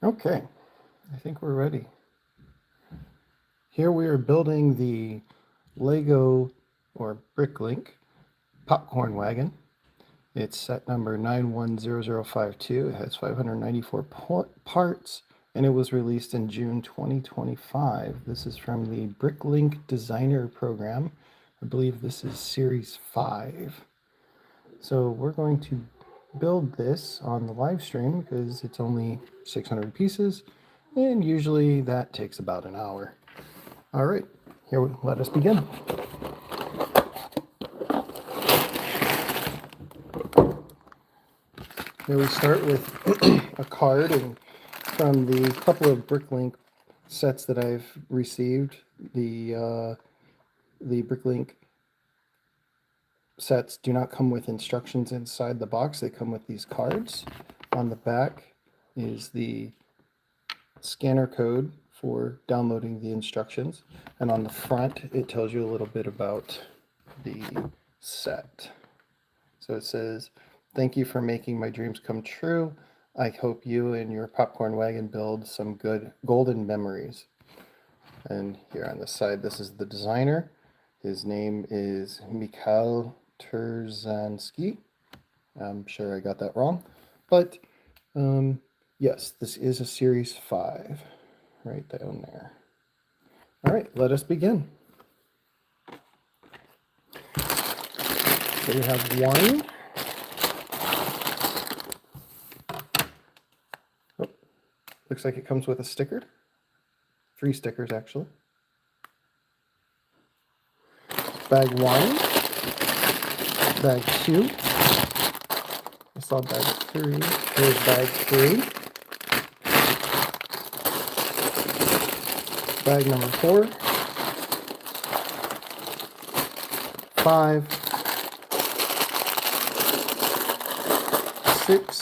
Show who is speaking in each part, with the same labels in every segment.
Speaker 1: Okay, I think we're ready. Here we are building the Lego or BrickLink Popcorn Wagon. It's set number 910052. It has 594 parts and it was released in June 2025. This is from the BrickLink Designer Program. I believe this is Series 5. So we're going to build this on the live stream because it's only 600 pieces and usually that takes about an hour. All right, here, let us begin. Here we start with a card, and from the couple of BrickLink sets that I've received, the BrickLink sets do not come with instructions inside the box. They come with these cards. On the back is the scanner code for downloading the instructions, and on the front it tells you a little bit about the set. So it says, "Thank you for making my dreams come true. I hope you and your popcorn wagon build some good golden memories." And here on the side, this is the designer. His name is Michał Turzański. I'm sure I got that wrong, but yes, this is a Series 5 right down there. All right, let us begin. So we have one. Oh, looks like it comes with a sticker. 3 stickers, actually. Bag 1. Bag 2. I saw bag 3. Here's bag 3. Bag number 4. 5. 6,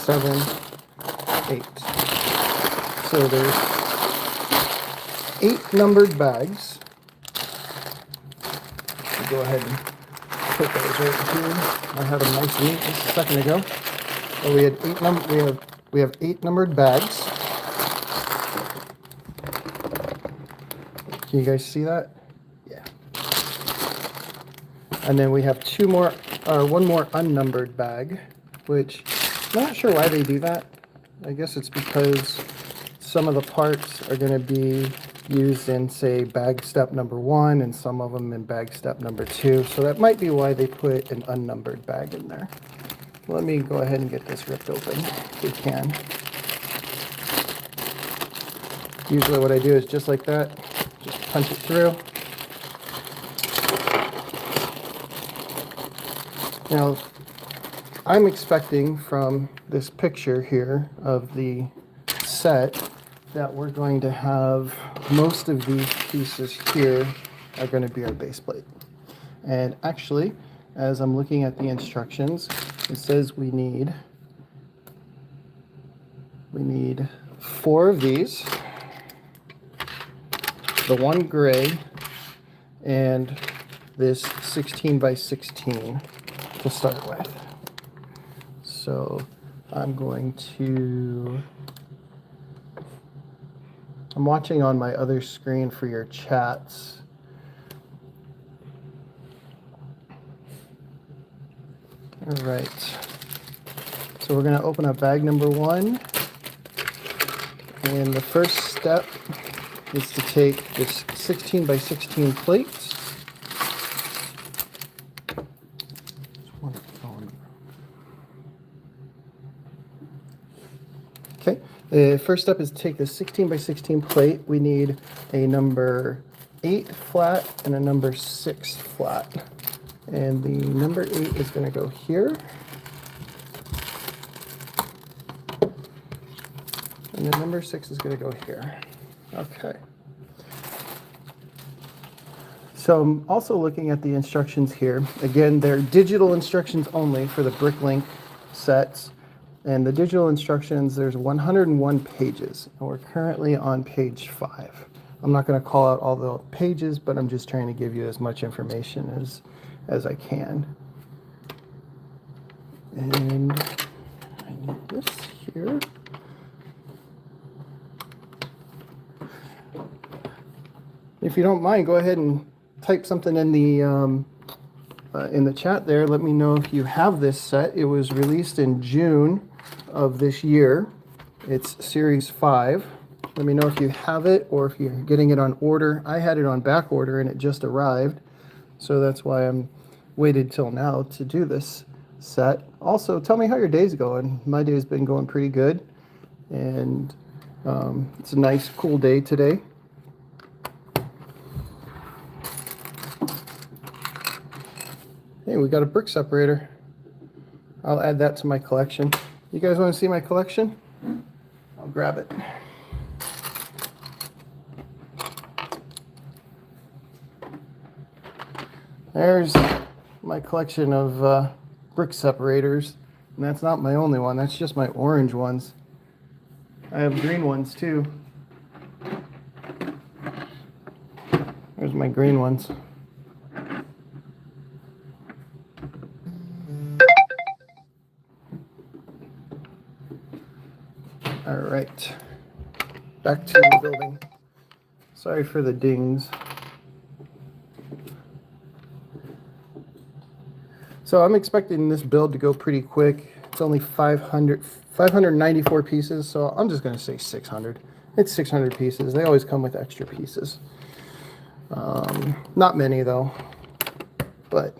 Speaker 1: 7, 8. So there's 8 numbered bags. I'll go ahead and put those right here. I had them nice and neat just a second ago. So we had 8 numbered bags. Can you guys see that? Yeah. And then we have one more unnumbered bag, which I'm not sure why they do that. I guess it's because some of the parts are going to be used in, say, bag step number 1 and some of them in bag step number 2. So that might be why they put an unnumbered bag in there. Let me go ahead and get this ripped open if we can. Usually what I do is just like that, just punch it through. Now, I'm expecting from this picture here of the set that we're going to have most of these pieces here are going to be our base plate. And actually, as I'm looking at the instructions, it says we need 4 of these, the one gray, and this 16 by 16 to start with. So I'm watching on my other screen for your chats. All right. So we're going to open up bag number 1. And the first step is to take this 16 by 16 plate. Okay, the first step is to take this 16 by 16 plate. We need a number 8 flat and a number 6 flat. And the number 8 is going to go here. And the number 6 is going to go here. Okay. So I'm also looking at the instructions here. Again, they're digital instructions only for the BrickLink sets. And the digital instructions, there's 101 pages. And we're currently on page 5. I'm not going to call out all the pages, but I'm just trying to give you as much information as I can. And I need this here. if you don't mind, go ahead and type something in the chat there. Let me know if you have this set. It was released in June of this year. It's Series 5. Let me know if you have it or if you're getting it on order. I had it on back order and it just arrived, so that's why I'm waited till now to do this set. Also, tell me how your day's going. My day's been going pretty good, and it's a nice cool day today. Hey, we got a brick separator. I'll add that to my collection. You guys want to see my collection? I'll grab it. There's my collection of brick separators. And that's not my only one. That's just my orange ones. I have green ones too. There's my green ones. All right, back to the building. Sorry for the dings. So I'm expecting this build to go pretty quick. It's only 594 pieces, so I'm just going to say 600. It's 600 pieces. They always come with extra pieces. Not many though, but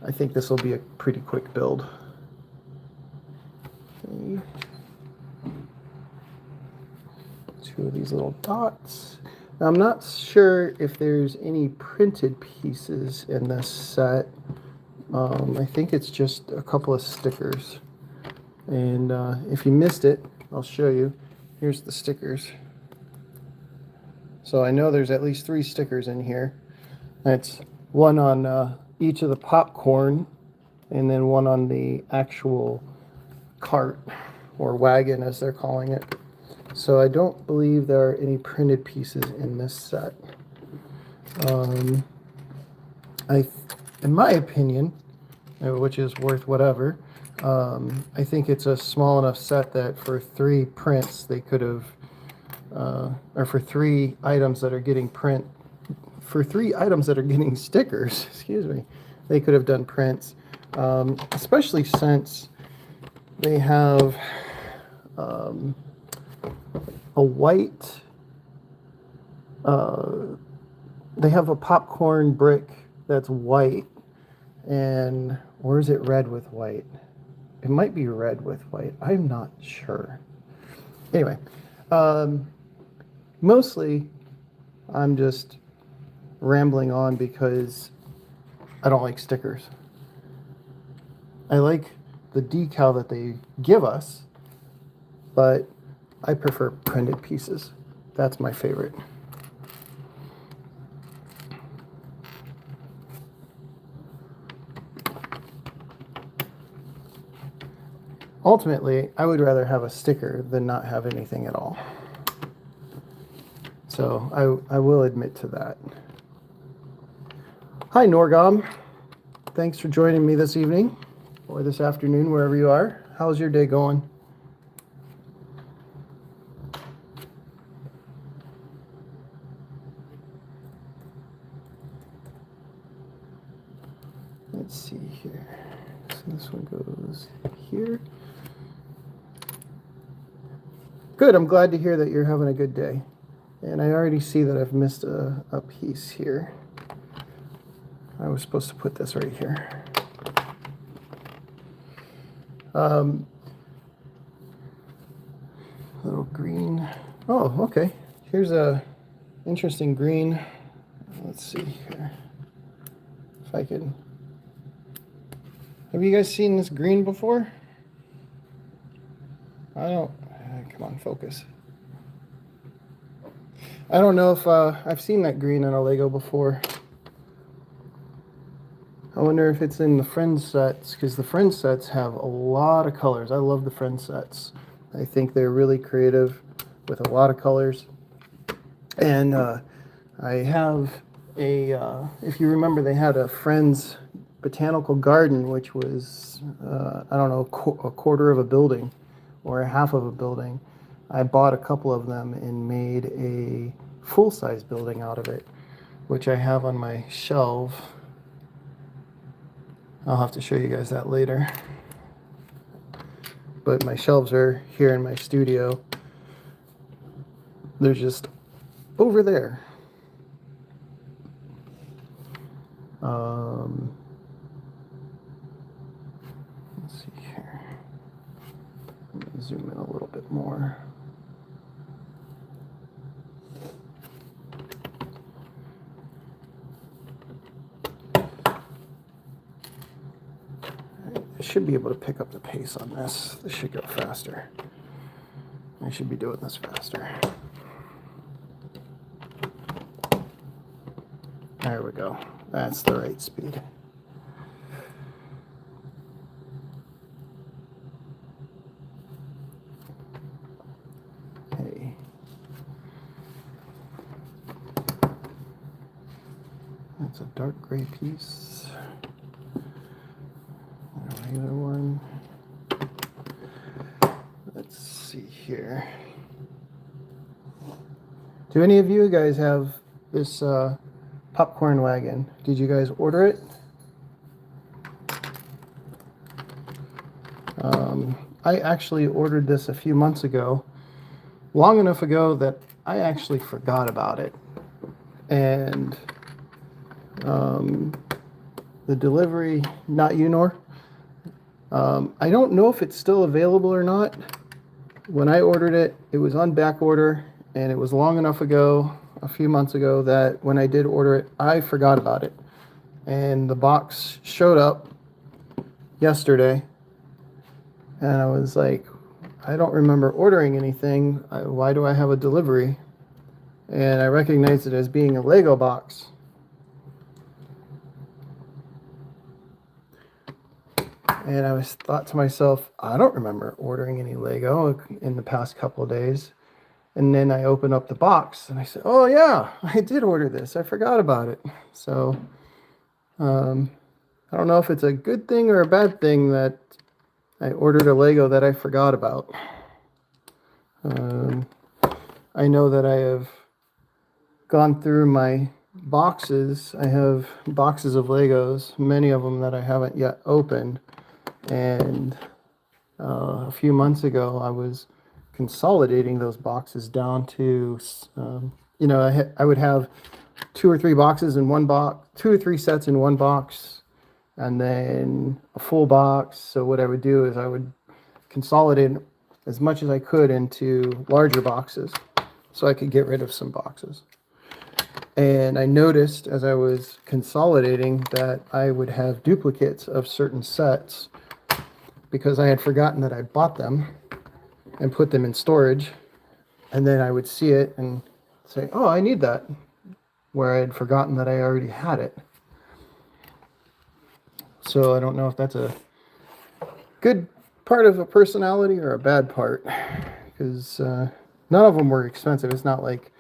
Speaker 1: I think this will be a pretty quick build. Okay. Two of these little dots. Now, I'm not sure if there's any printed pieces in this set. I think it's just a couple of stickers. And if you missed it, I'll show you. Here's the stickers. So I know there's at least 3 stickers in here. That's one on each of the popcorn, and then one on the actual cart, or wagon as they're calling it. So I don't believe there are any printed pieces in this set. In my opinion, which is worth whatever, I think it's a small enough set that for 3 prints they could have, or for 3 items that are getting stickers, excuse me, they could have done prints, especially since they have a white, they have a popcorn brick that's white, and or is it red with white? It might be red with white. I'm not sure. Anyway, mostly I'm just rambling on because I don't like stickers. I like the decal that they give us, but I prefer printed pieces. That's my favorite. Ultimately, I would rather have a sticker than not have anything at all. So I will admit to that. Hi, Norgom. Thanks for joining me this evening or this afternoon, wherever you are. How's your day going? Let's see here. So this one goes here. Good, I'm glad to hear that you're having a good day. And I already see that I've missed a piece here. I was supposed to put this right here. Little green. Oh, okay. Here's a interesting green. Let's see here. If I can. Have you guys seen this green before? I don't. Come on, focus. I don't know if I've seen that green in a Lego before. I wonder if it's in the Friends sets, because the Friends sets have a lot of colors. I love the Friends sets. I think they're really creative with a lot of colors. And I have a, if you remember, they had a Friends botanical garden, which was, I don't know, a quarter of a building or a half of a building. I bought a couple of them and made a full-size building out of it. which I have on my shelf. I'll have to show you guys that later. But my shelves are here in my studio. They're just over there. Let's see here. Let me zoom in a little bit more. I should be able to pick up the pace on this. This should go faster. I should be doing this faster. There we go. That's the right speed. Okay. That's a dark gray piece. A regular one. Let's see here. Do any of you guys have this Popcorn Wagon? Did you guys order it? I actually ordered this a few months ago, long enough ago that I actually forgot about it. And the delivery, not you nor. I don't know if it's still available or not. When I ordered it, it was on back order, and it was long enough ago, a few months ago, that when I did order it, I forgot about it. And the box showed up yesterday, and I was like, I don't remember ordering anything. Why do I have a delivery? And I recognized it as being a Lego box. And I thought to myself, I don't remember ordering any Lego in the past couple of days. And then I opened up the box and I said, oh yeah, I did order this. I forgot about it. So I don't know if it's a good thing or a bad thing that I ordered a Lego that I forgot about. I know that I have gone through my boxes. I have boxes of Legos, many of them that I haven't yet opened. And a few months ago, I was consolidating those boxes down to, you know, I would have 2 or 3 boxes in one box, 2 or 3 sets in one box, and then a full box. So what I would do is I would consolidate as much as I could into larger boxes so I could get rid of some boxes. And I noticed as I was consolidating that I would have duplicates of certain sets because I had forgotten that I bought them and put them in storage. And then I would see it and say, oh, I need that, where I had forgotten that I already had it. So I don't know if that's a good part of a personality or a bad part, because none of them were expensive. It's not like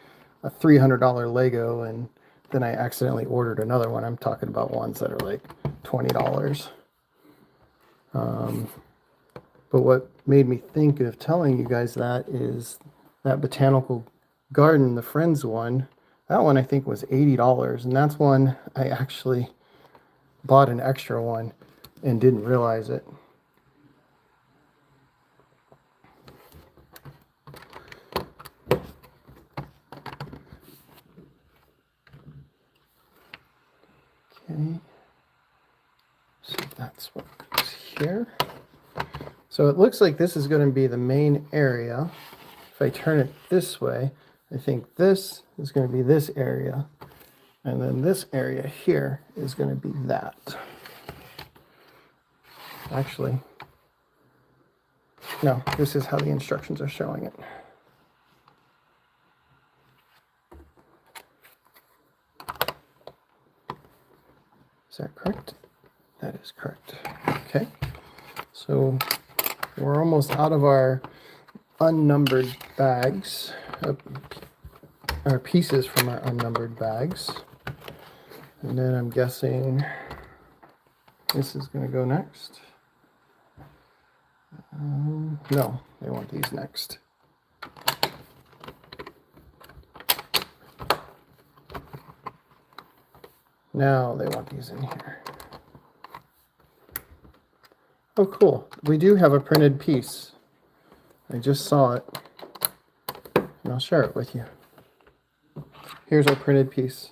Speaker 1: a $300 Lego and then I accidentally ordered another one. I'm talking about ones that are like $20. But what made me think of telling you guys that is that botanical garden, the Friends one. That one I think was $80, and that's one I actually bought an extra one and didn't realize it. Okay, so that's what goes here. So it looks like this is going to be the main area. If I turn it this way, I think this is going to be this area. And then this area here is going to be that. Actually, no, this is how the instructions are showing it. Is that correct? That is correct. Okay, so we're almost out of our unnumbered bags, our pieces from our unnumbered bags. And then I'm guessing this is going to go next. No, they want these next. Now they want these in here. Oh, cool. We do have a printed piece. I just saw it, and I'll share it with you. Here's our printed piece.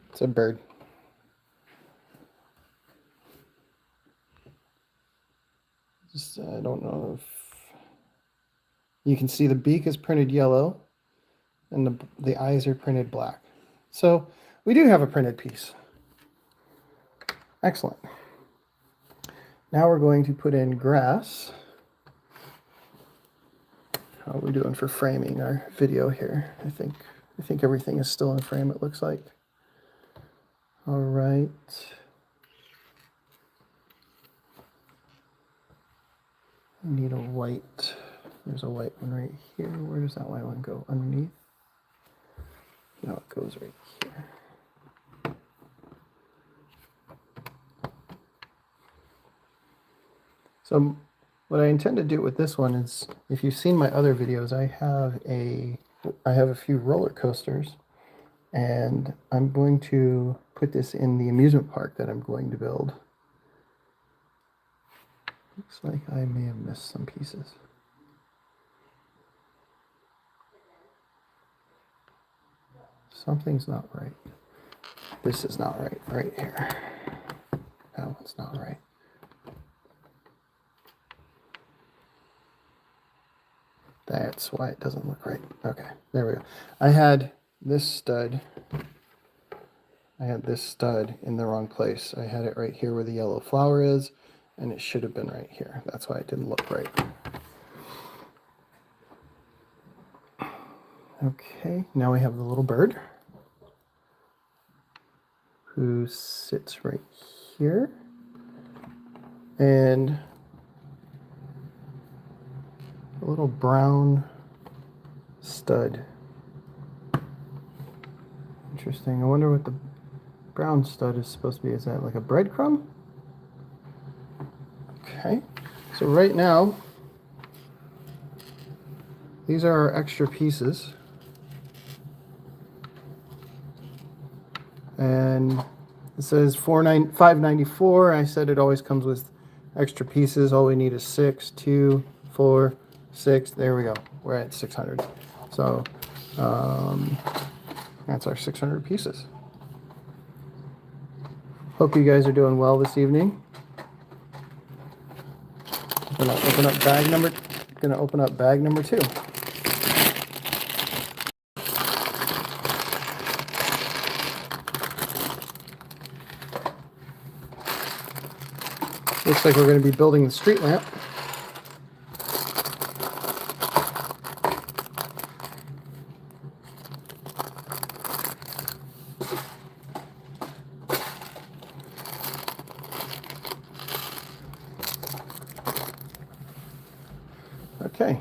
Speaker 1: It's a bird. Just, I don't know if you can see the beak is printed yellow and the eyes are printed black. So we do have a printed piece. Excellent. Now we're going to put in grass. How are we doing for framing our video here? I think everything is still in frame, it looks like. All right. I need a white. There's a white one right here. Where does that white one go? Underneath? No, it goes right here. So what I intend to do with this one is, if you've seen my other videos, I have a few roller coasters, and I'm going to put this in the amusement park that I'm going to build. Looks like I may have missed some pieces. Something's not right. This is not right, right here. That one's not right. That's why it doesn't look right. Okay, there we go. I had this stud in the wrong place. I had it right here where the yellow flower is, and it should have been right here. That's why it didn't look right. Okay, now we have the little bird who sits right here. And a little brown stud. Interesting. I wonder what the brown stud is supposed to be. Is that like a breadcrumb? Okay. So right now, these are our extra pieces. And it says $5.94. I said it always comes with extra pieces. All we need is 6, 2, 4, 6. There we go. We're at 600. So that's our 600 pieces. Hope you guys are doing well this evening. Gonna open up bag number 2. Looks like we're going to be building the street lamp. Okay.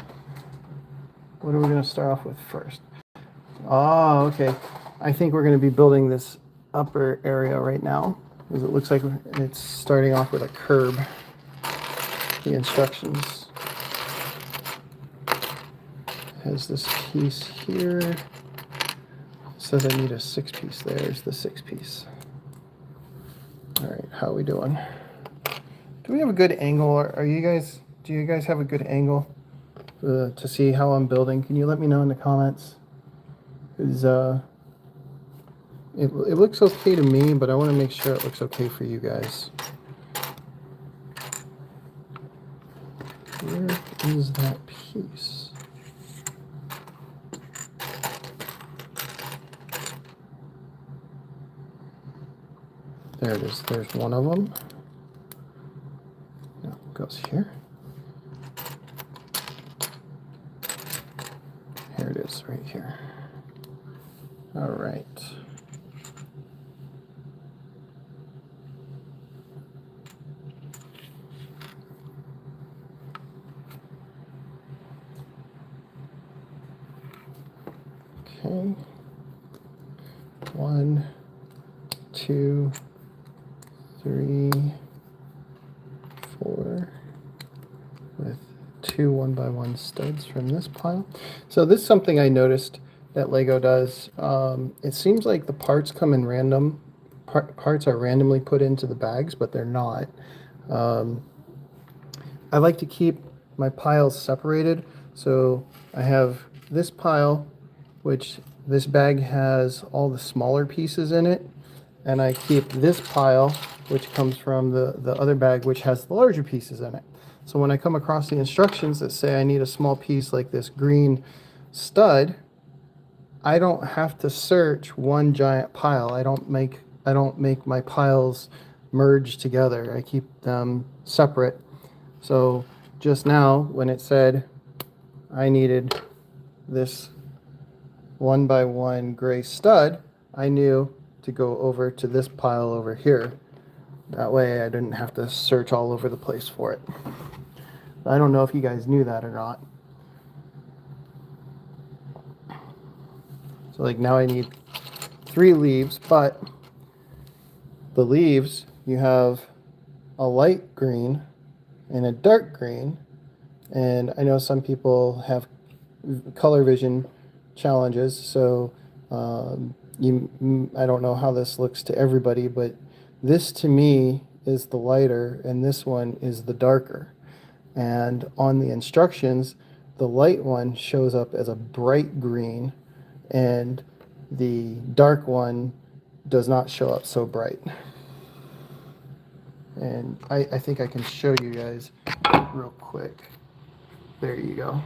Speaker 1: What are we going to start off with first? Oh, okay. I think we're going to be building this upper area right now, because it looks like it's starting off with a curb. The instructions has this piece here. It says I need a 6-piece. There's the 6-piece. All right, how are we doing? Do we have a good angle? Do you guys have a good angle to see how I'm building? Can you let me know in the comments? Because it looks okay to me, but I want to make sure it looks okay for you guys. Where is that piece? There it is. There's one of them. No, it goes here. Here it is, right here. All right. Okay. 1, 2, 3, 4, with 2 1x1 studs from this pile. So this is something I noticed, that Lego does. It seems like the parts come in random. Parts are randomly put into the bags, but they're not. I like to keep my piles separated. So I have this pile, which this bag has all the smaller pieces in it. And I keep this pile, which comes from the other bag, which has the larger pieces in it. So when I come across the instructions that say I need a small piece like this green stud, I don't have to search one giant pile. I don't make my piles merge together. I keep them separate. So just now when it said I needed this 1x1 gray stud, I knew to go over to this pile over here. That way I didn't have to search all over the place for it. I don't know if you guys knew that or not. So like now I need 3 leaves, but the leaves, you have a light green and a dark green. And I know some people have color vision challenges, so I don't know how this looks to everybody, but this to me is the lighter and this one is the darker. And on the instructions, the light one shows up as a bright green and the dark one does not show up so bright. And I think I can show you guys real quick. There you go.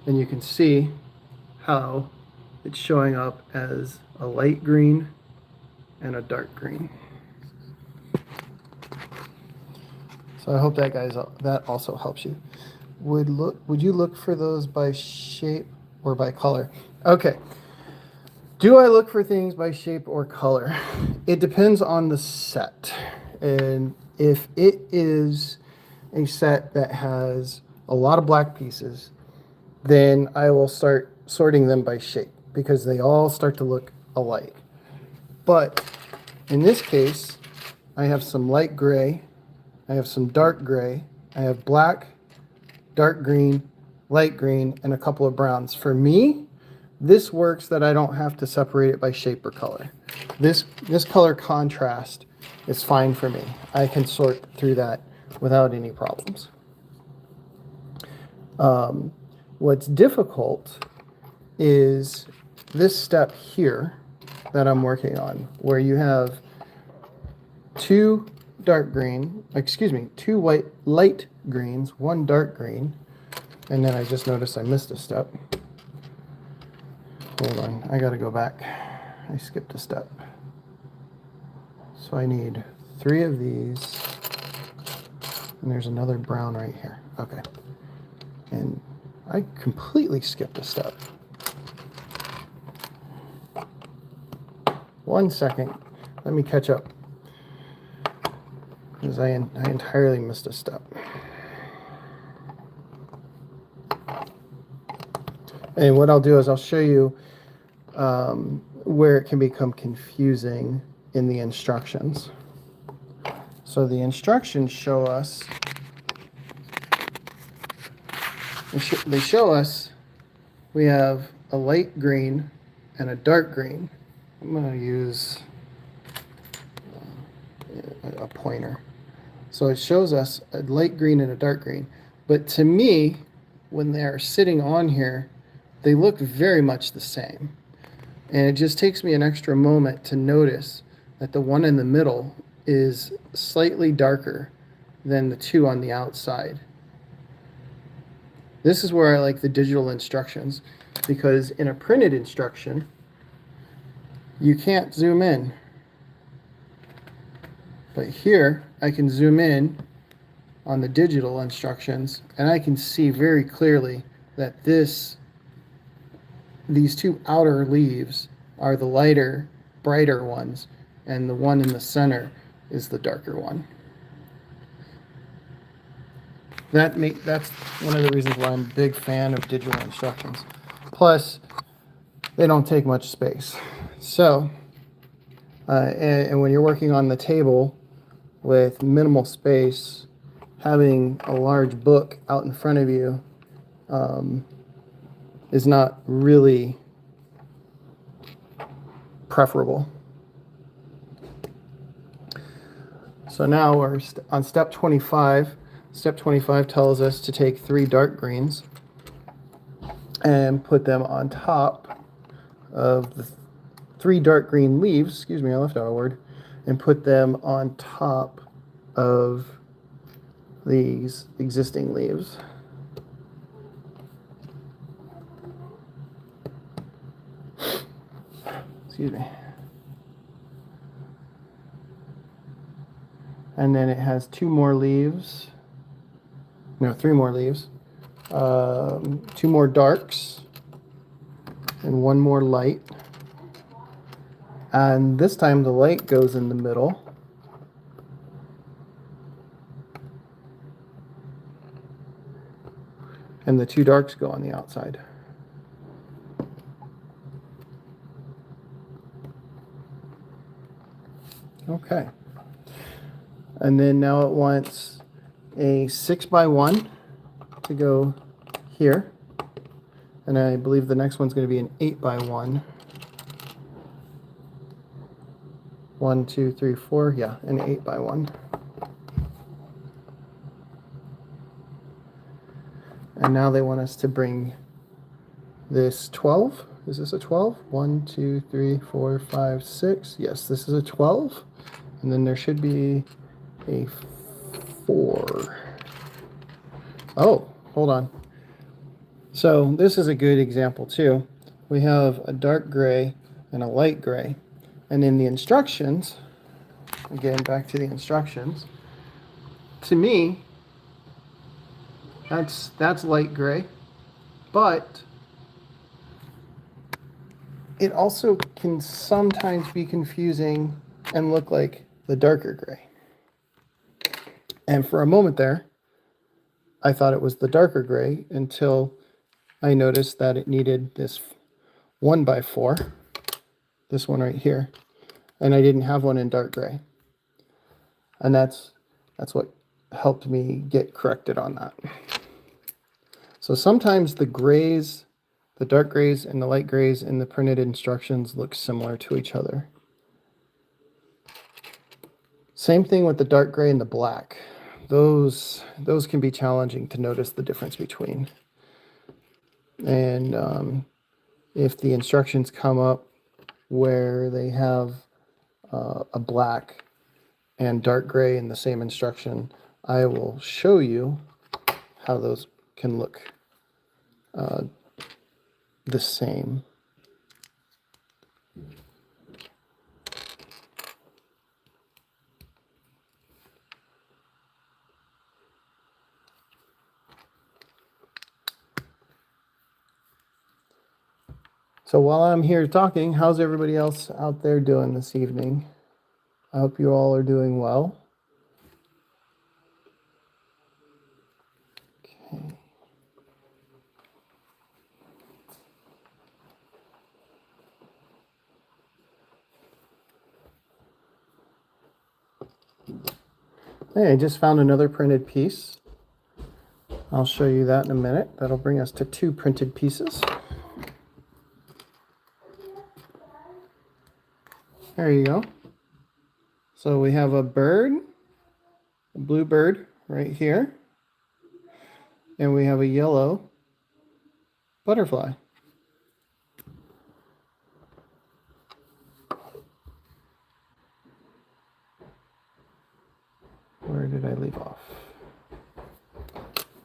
Speaker 1: And you can see how it's showing up as a light green and a dark green. So I hope that also helps you. Would you look for those by shape or by color? Okay. Do I look for things by shape or color? It depends on the set. And if it is a set that has a lot of black pieces, then I will start sorting them by shape because they all start to look alike. But in this case, I have some light gray, I have some dark gray, I have black, dark green, light green, and a couple of browns. For me, this works that I don't have to separate it by shape or color. This color contrast is fine for me. I can sort through that without any problems. What's difficult is this step here that I'm working on, where you have 2 light greens, 1 dark green, and then I just noticed I missed a step. Hold on, I gotta go back. I skipped a step. So I need 3 of these, and there's another brown right here. Okay. And I completely skipped a step. 1 second. Let me catch up. Because I entirely missed a step. And what I'll do is I'll show you where it can become confusing in the instructions. So the instructions show us, they show us we have a light green and a dark green. I'm going to use a pointer. So it shows us a light green and a dark green. But to me, when they're sitting on here, they look very much the same. And it just takes me an extra moment to notice that the one in the middle is slightly darker than the 2 on the outside. This is where I like the digital instructions, because in a printed instruction, you can't zoom in. But here, I can zoom in on the digital instructions, and I can see very clearly that these 2 outer leaves are the lighter, brighter ones, and the one in the center is the darker one. That's one of the reasons why I'm a big fan of digital instructions. Plus, they don't take much space. So, and when you're working on the table with minimal space, having a large book out in front of you is not really preferable. So now we're on step 25. Step 25 tells us to take 3 dark greens and put them on top of the 3 dark green leaves, excuse me, I left out a word, and put them on top of these existing leaves. Excuse me. And then it has 2 more leaves. No, 3 more leaves. 2 more darks and 1 more light. And this time the light goes in the middle. And the 2 darks go on the outside. Okay. And then now it wants a 6x1 to go here. And I believe the next one's going to be an 8x1. 1, 2, 3, 4. Yeah, an 8x1. And now they want us to bring this 12. Is this a 12? 1, 2, 3, 4, 5, 6. Yes, this is a 12. And then there should be a 4. Oh, hold on. So this is a good example too. We have a dark gray and a light gray. And in the instructions, again, back to the instructions, to me, that's light gray, but it also can sometimes be confusing and look like the darker gray. And for a moment there, I thought it was the darker gray until I noticed that it needed this 1x4, this one right here, and I didn't have one in dark gray. And that's what helped me get corrected on that. So sometimes the grays, the dark grays and the light grays in the printed instructions look similar to each other. Same thing with the dark gray and the black. Those can be challenging to notice the difference between. And if the instructions come up where they have a black and dark gray in the same instruction, I will show you how those can look the same. So while I'm here talking, how's everybody else out there doing this evening? I hope you all are doing well. Okay. Hey, I just found another printed piece. I'll show you that in a minute. That'll bring us to 2 printed pieces. There you go. So we have a bird, a blue bird right here, and we have a yellow butterfly. Where did I leave off?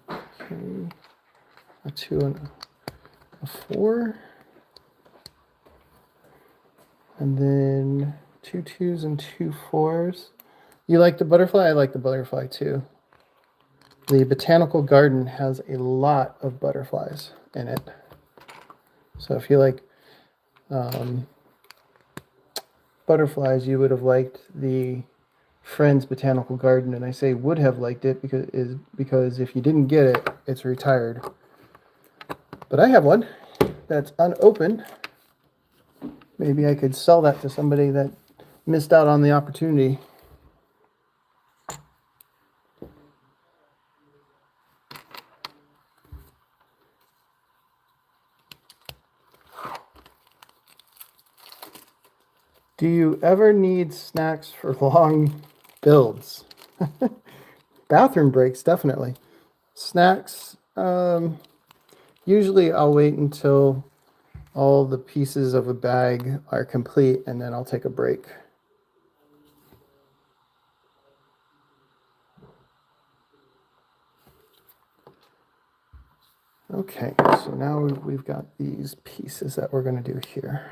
Speaker 1: Okay, a 2 and a 4. And then 2 2s and 2 4s. You like the butterfly? I like the butterfly too. The botanical garden has a lot of butterflies in it. So if you like butterflies, you would have liked the Friends Botanical Garden. And I say would have liked it because if you didn't get it, it's retired. But I have one that's unopened. Maybe I could sell that to somebody that missed out on the opportunity. Do you ever need snacks for long builds? Bathroom breaks, definitely. Snacks, usually I'll wait until all the pieces of a bag are complete and then I'll take a break. Okay, so now we've got these pieces that we're going to do here.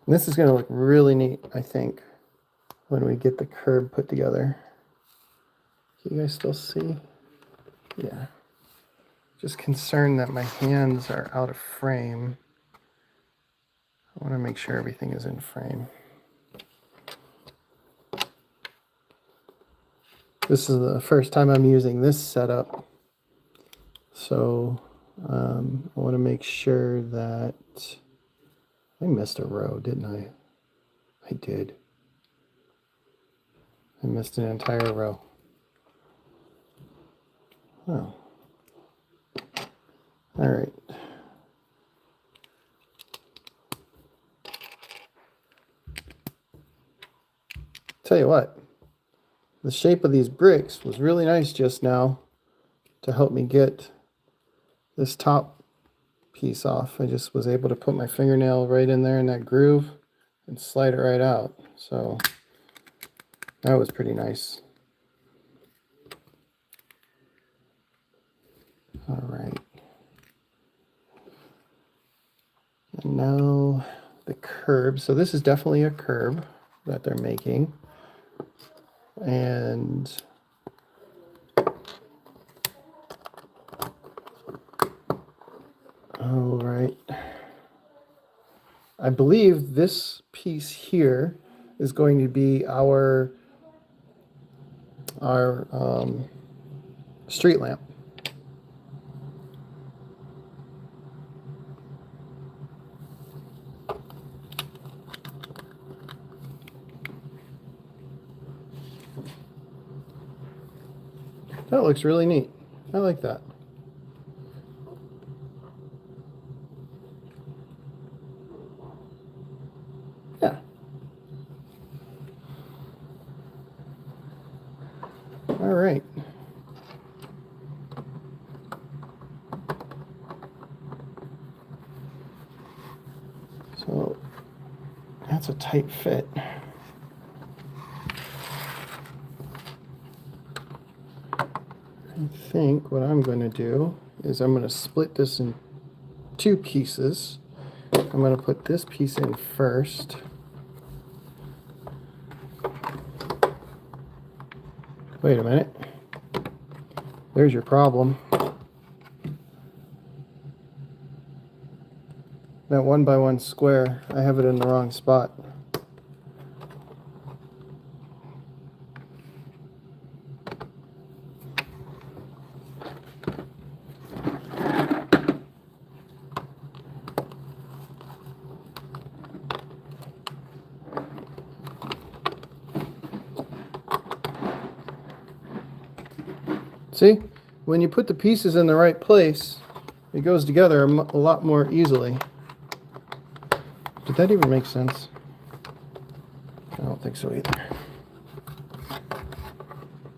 Speaker 1: And this is going to look really neat, I think, when we get the curb put together. Can you guys still see? Yeah. Just concerned that my hands are out of frame. I want to make sure everything is in frame. This is the first time I'm using this setup, so I want to make sure that I missed a row, didn't I? I did. I missed an entire row. Oh. All right. Tell you what, the shape of these bricks was really nice just now to help me get this top piece off. I just was able to put my fingernail right in there in that groove and slide it right out. So that was pretty nice. All right. And now the curb. So this is definitely a curb that they're making. And all right. I believe this piece here is going to be our street lamp. That looks really neat. I like that. Yeah. All right. So that's a tight fit. I think what I'm going to do is I'm going to split this in two pieces. I'm going to put this piece in first. Wait a minute. There's your problem. That 1x1 square, I have it in the wrong spot. See, when you put the pieces in the right place, it goes together a lot more easily. Did that even make sense? I don't think so either.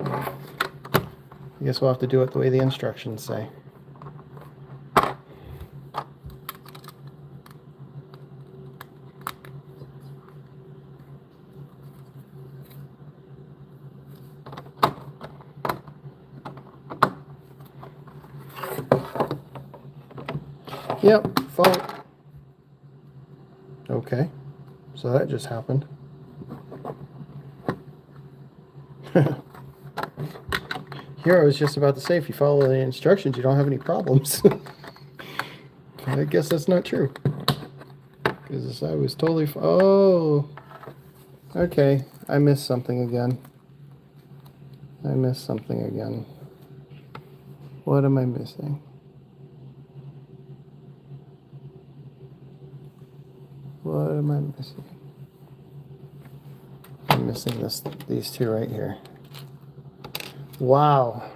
Speaker 1: I guess we'll have to do it the way the instructions say. Yep, fault. Okay, so that just happened. Here I was just about to say, if you follow the instructions, you don't have any problems. I guess that's not true. Because I was totally... Oh! Okay, I missed something again. I missed something again. What am I missing? What am I missing? I'm missing these two right here. Wow.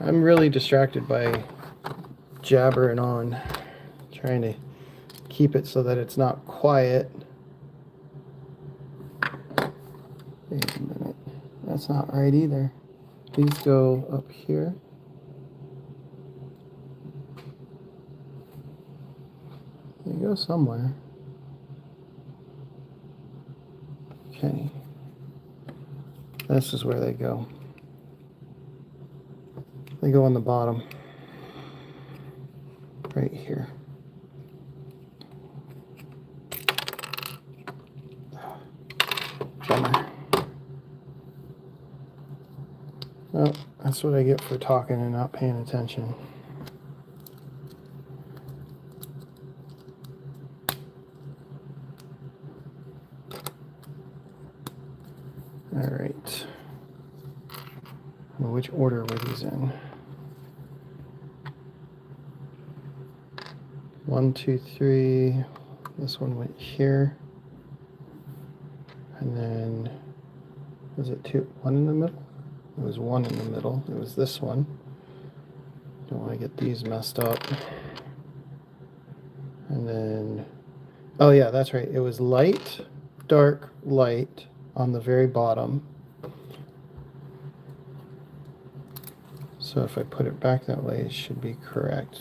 Speaker 1: I'm really distracted by jabbering on. trying to keep it so that it's not quiet. Wait a minute. That's not right either. These go up here. They go somewhere. Okay. This is where they go. They go on the bottom. Right here. Bummer. Well, that's what I get for talking and not paying attention. All right. Well, which order were these in? 1, 2, 3. This one went here. And then, was it 1 in the middle? It was 1 in the middle. It was this one. Don't want to get these messed up. And then, oh yeah, that's right. It was light, dark, light on the very bottom. So if I put it back that way, it should be correct.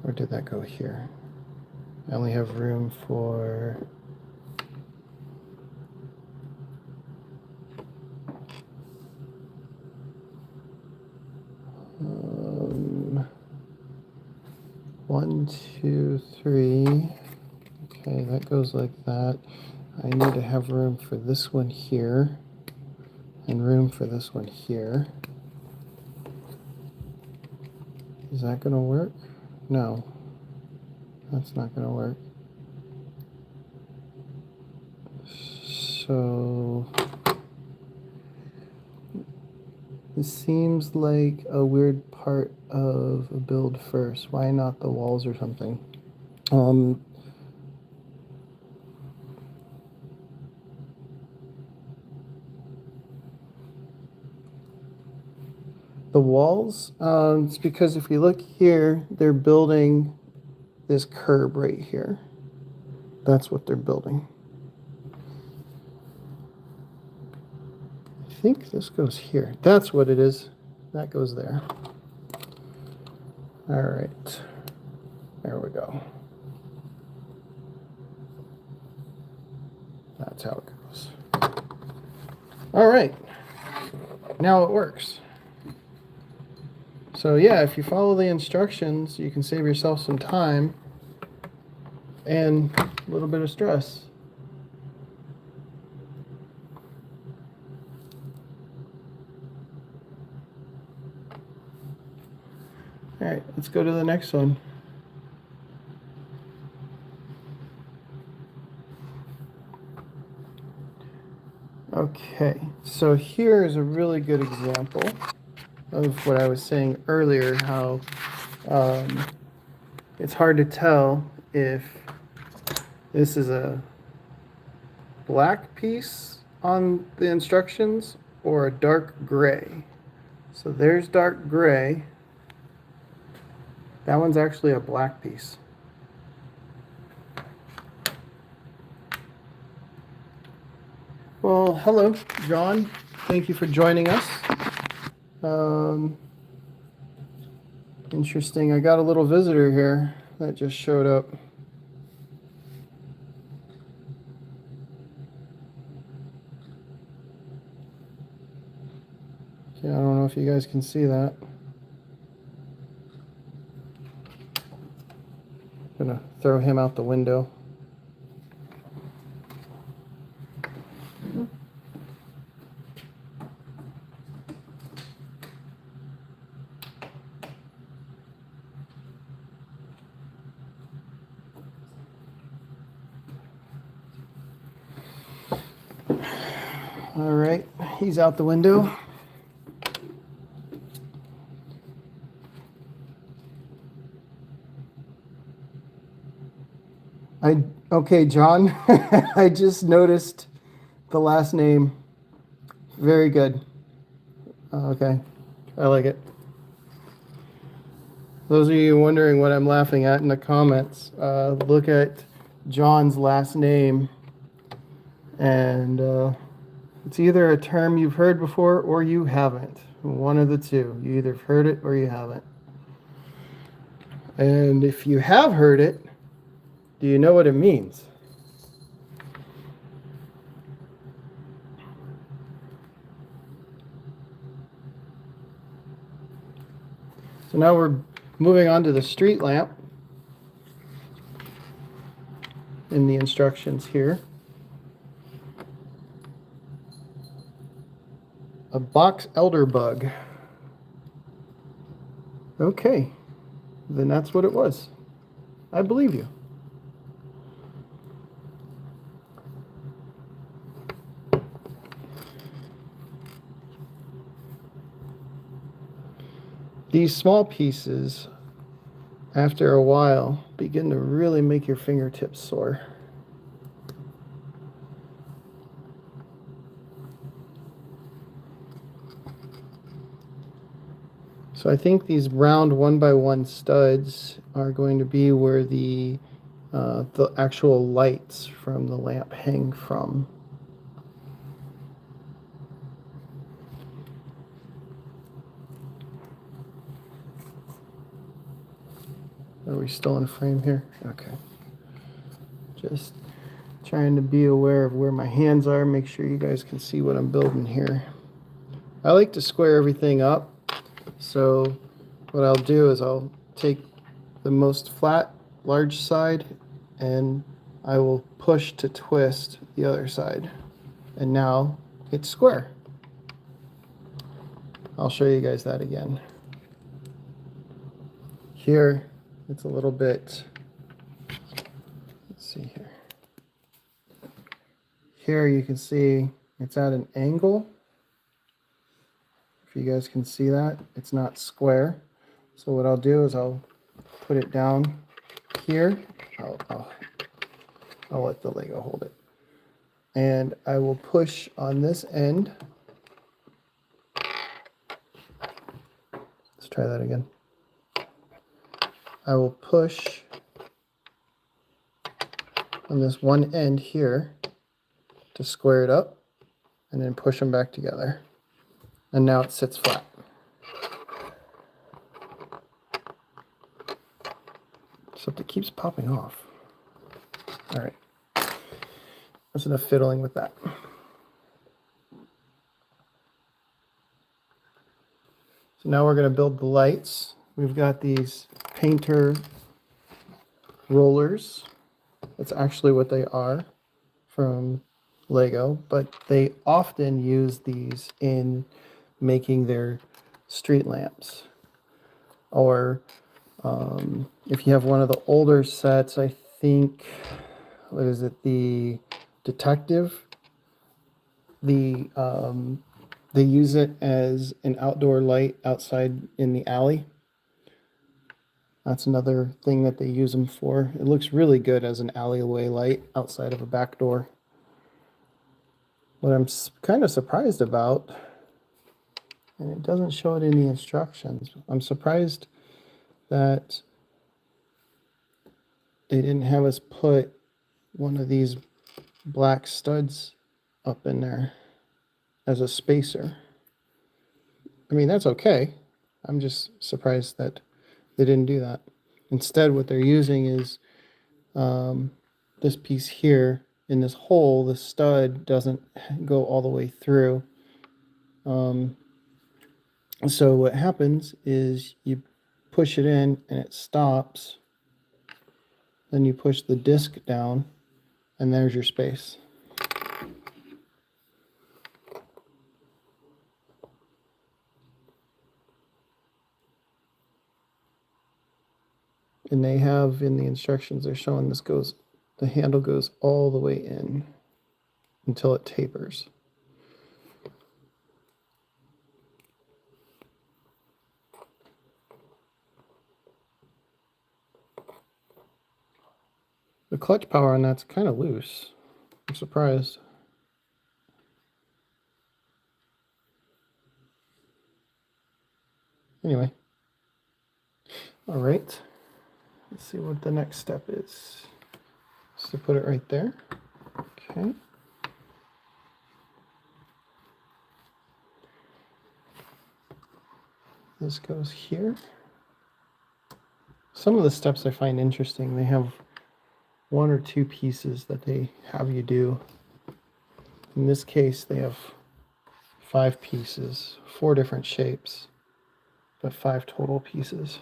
Speaker 1: Or did that go here? I only have room for one, 2, 3. Okay, that goes like that. I need to have room for this one here and room for this one here. Is that going to work? No, that's not going to work. So this seems like a weird part of a build first. Why not the walls or something? The walls, it's because if you look here, they're building this curb right here. That's what they're building. I think this goes here. That's what it is. That goes there. All right. There we go. That's how it goes. All right. Now it works. So yeah, if you follow the instructions, you can save yourself some time and a little bit of stress. All right, let's go to the next one. Okay, so here is a really good example of what I was saying earlier, how it's hard to tell if this is a black piece on the instructions or a dark gray. So there's dark gray. That one's actually a black piece. Well, hello, John. Thank you for joining us. Interesting. I got a little visitor here that just showed up. Okay, I don't know if you guys can see that. I'm gonna throw him out the window. All right, he's out the window. Okay, John, I just noticed the last name. Very good. Okay, I like it. Those of you wondering what I'm laughing at in the comments, look at John's last name, and it's either a term you've heard before or you haven't. One of the two. You either heard it or you haven't. And if you have heard it, do you know what it means? So now we're moving on to the street lamp in the instructions here. A box elder bug. Okay, then that's what it was. I believe you. These small pieces, after a while, begin to really make your fingertips sore. So I think these round 1x1 studs are going to be where the actual lights from the lamp hang from. Are we still in frame here? Okay. Just trying to be aware of where my hands are, make sure you guys can see what I'm building here. I like to square everything up, so what I'll do is I'll take the most flat, large side, and I will push to twist the other side. And now it's square. I'll show you guys that again. Here, it's a little bit, let's see here. Here you can see it's at an angle. If you guys can see that, it's not square. So what I'll do is I'll put it down here. I'll let the Lego hold it. And I will push on this end. Let's try that again. I will push on this one end here to square it up, and then push them back together. And now it sits flat. Except it keeps popping off. All right, that's enough fiddling with that. So now we're going to build the lights. We've got these painter rollers. That's actually what they are from Lego, but they often use these in making their street lamps. Or if you have one of the older sets, I think, what is it, the Detective, they use it as an outdoor light outside in the alley. That's another thing that they use them for. It looks really good as an alleyway light outside of a back door. What I'm kind of surprised about, and it doesn't show it in the instructions, I'm surprised that they didn't have us put one of these black studs up in there as a spacer. I mean, that's okay. I'm just surprised that they didn't do that. Instead, what they're using is this piece here. In this hole, the stud doesn't go all the way through. So what happens is you push it in and it stops. Then you push the disc down and there's your space. And they have in the instructions, they're showing this goes, the handle goes all the way in until it tapers. The clutch power on that's kind of loose. I'm surprised. Anyway, All right, let's see what the next step is. So put it right there. Okay. This goes here. Some of the steps I find interesting. They have 1 or 2 pieces that they have you do. In this case, they have 5 pieces, 4 different shapes, but 5 total pieces.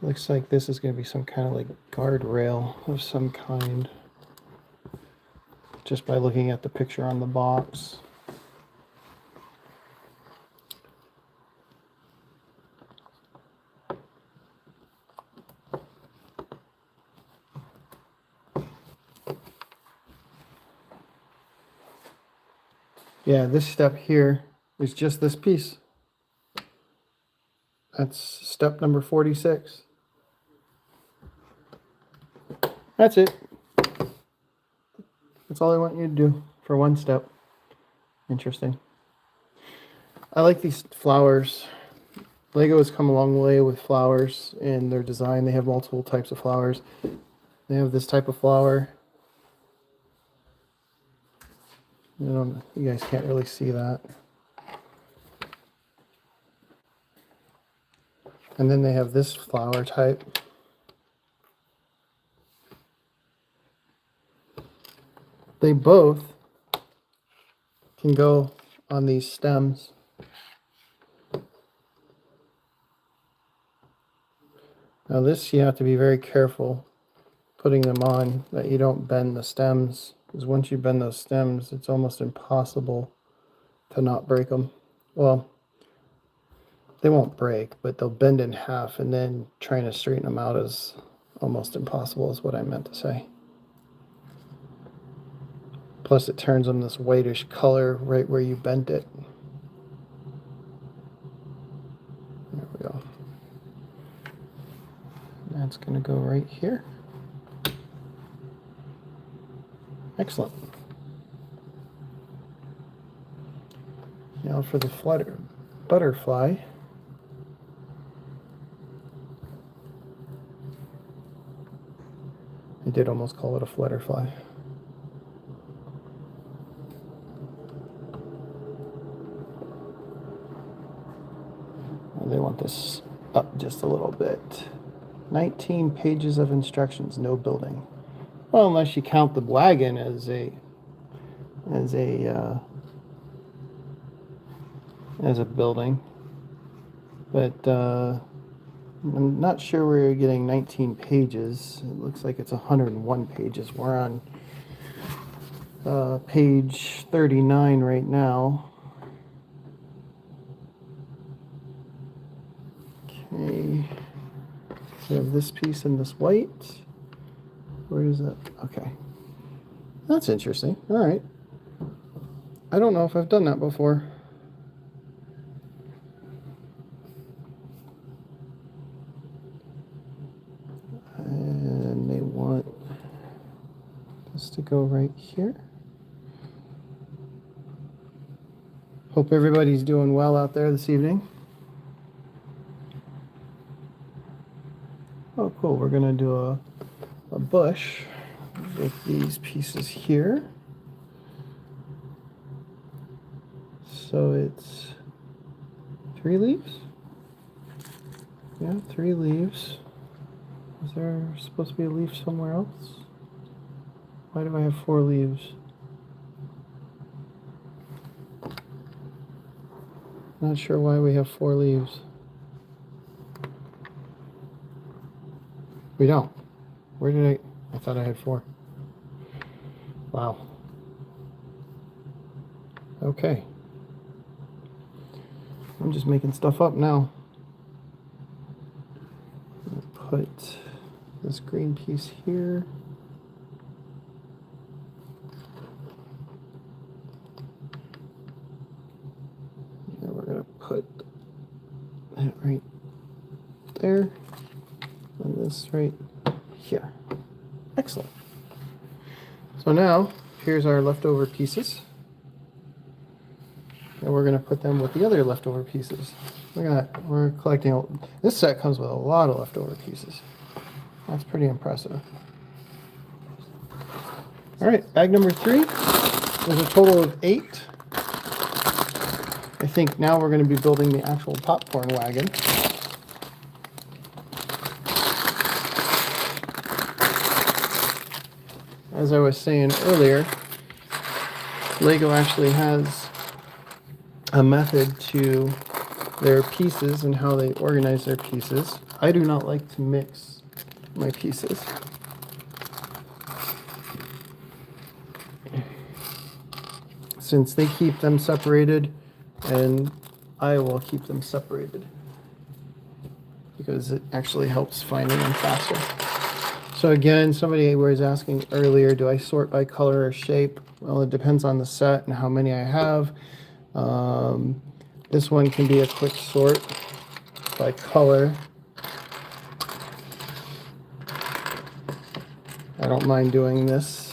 Speaker 1: Looks like this is going to be some kind of like guardrail of some kind, just by looking at the picture on the box. Yeah, this step here is just this piece. That's step number 46. That's it. That's all I want you to do for one step. Interesting. I like these flowers. Lego has come a long way with flowers in their design. They have multiple types of flowers. They have this type of flower. You guys can't really see that. And then they have this flower type. They both can go on these stems. Now this, you have to be very careful putting them on that you don't bend the stems, because once you bend those stems, it's almost impossible to not break them. Well, they won't break, but they'll bend in half, and then trying to straighten them out is almost impossible, is what I meant to say. Plus it turns them this whitish color right where you bent it. There we go. That's going to go right here. Excellent. Now for the butterfly. I did almost call it a flutterfly. They want this up just a little bit. 19 pages of instructions, no building. Well, unless you count the wagon as a building. But I'm not sure where you're getting 19 pages. It looks like it's 101 pages. We're on page 39 right now. Okay, so we have this piece and this white. Where is it? Okay, that's interesting. All right, I don't know if I've done that before. And they want this to go right here. Hope everybody's doing well out there this evening. Oh, cool. We're going to do a bush with these pieces here. So it's 3 leaves? Yeah, 3 leaves. Is there supposed to be a leaf somewhere else? Why do I have 4 leaves? Not sure why we have 4 leaves. We don't. Where did I thought I had 4. Wow. Okay. I'm just making stuff up now. Put this green piece here. And we're going to put that right there. And this right here. Excellent. So now, here's our leftover pieces. and we're going to put them with the other leftover pieces. We're collecting, this set comes with a lot of leftover pieces. That's pretty impressive. All right, bag number 3. There's a total of 8. I think now we're going to be building the actual popcorn wagon. As I was saying earlier, Lego actually has a method to their pieces and how they organize their pieces. I do not like to mix my pieces. Since they keep them separated, and I will keep them separated because it actually helps finding them faster. So again, somebody was asking earlier, do I sort by color or shape? Well, it depends on the set and how many I have. This one can be a quick sort by color. I don't mind doing this.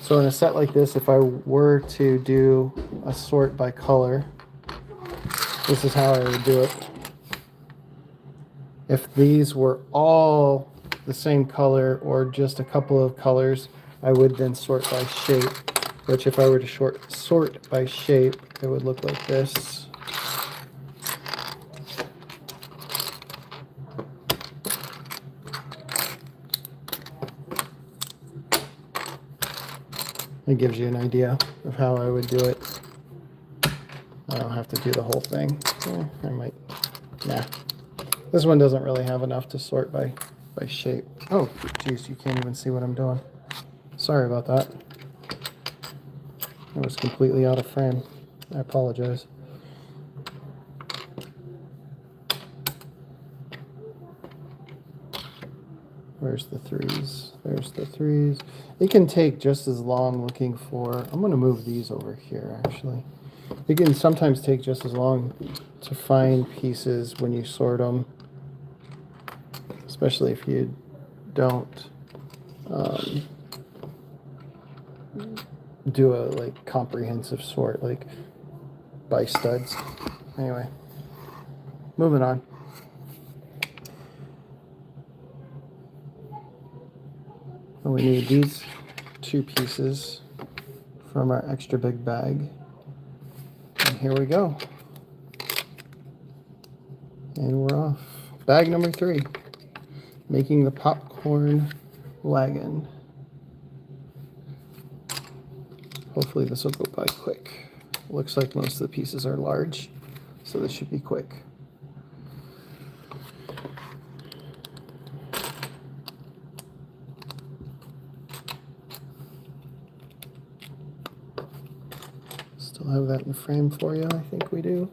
Speaker 1: So in a set like this, if I were to do a sort by color, this is how I would do it. If these were all the same color or just a couple of colors, I would then sort by shape. Which if I were to sort by shape, it would look like this. It gives you an idea of how I would do it. I don't have to do the whole thing. I might. Nah. This one doesn't really have enough to sort by shape. Oh, geez, you can't even see what I'm doing. Sorry about that. I was completely out of frame. I apologize. Where's the 3s? There's the 3s. It can take just as long looking for... I'm going to move these over here, actually. It can sometimes take just as long to find pieces when you sort them, especially if you don't do a comprehensive sort, like by studs. Anyway, moving on. And we need these 2 pieces from our extra big bag. And here we go. And we're off. Bag number 3. Making the popcorn wagon. Hopefully this will go by quick. Looks like most of the pieces are large, so this should be quick. Still have that in frame for you? I think we do.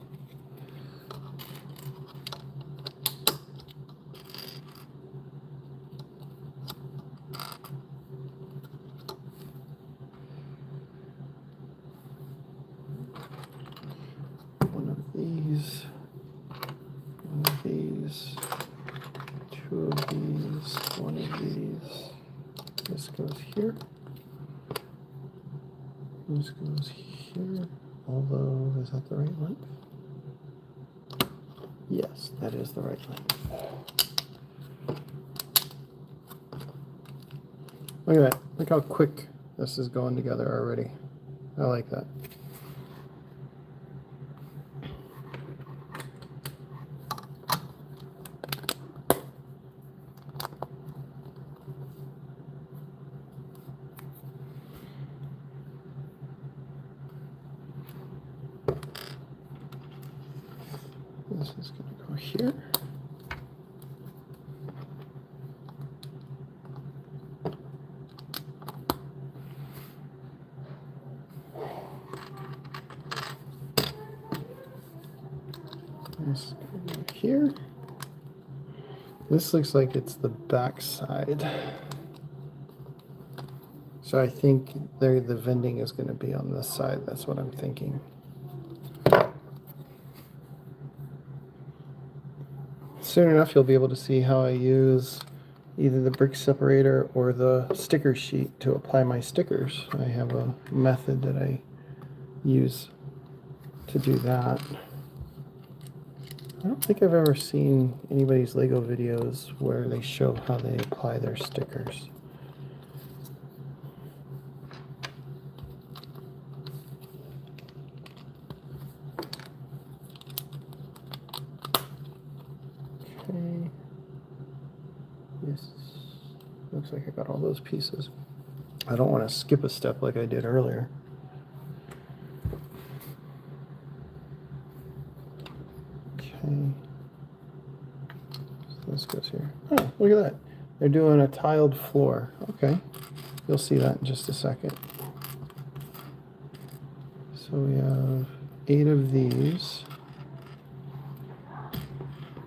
Speaker 1: One of these, 2 of these, 1 of these. This goes here. This goes here. Although, is that the right length? Yes, that is the right length. Look at that. Look how quick this is going together already. I like that. This is going to go here. This is going to go here. This looks like it's the back side. So I think the vending is going to be on this side. That's what I'm thinking. Soon enough, you'll be able to see how I use either the brick separator or the sticker sheet to apply my stickers. I have a method that I use to do that. I don't think I've ever seen anybody's Lego videos where they show how they apply their stickers. Okay. Yes. Looks like I got all those pieces. I don't want to skip a step like I did earlier. Okay. So this goes here. Oh, look at that. They're doing a tiled floor. Okay. You'll see that in just a second. So we have 8 of these.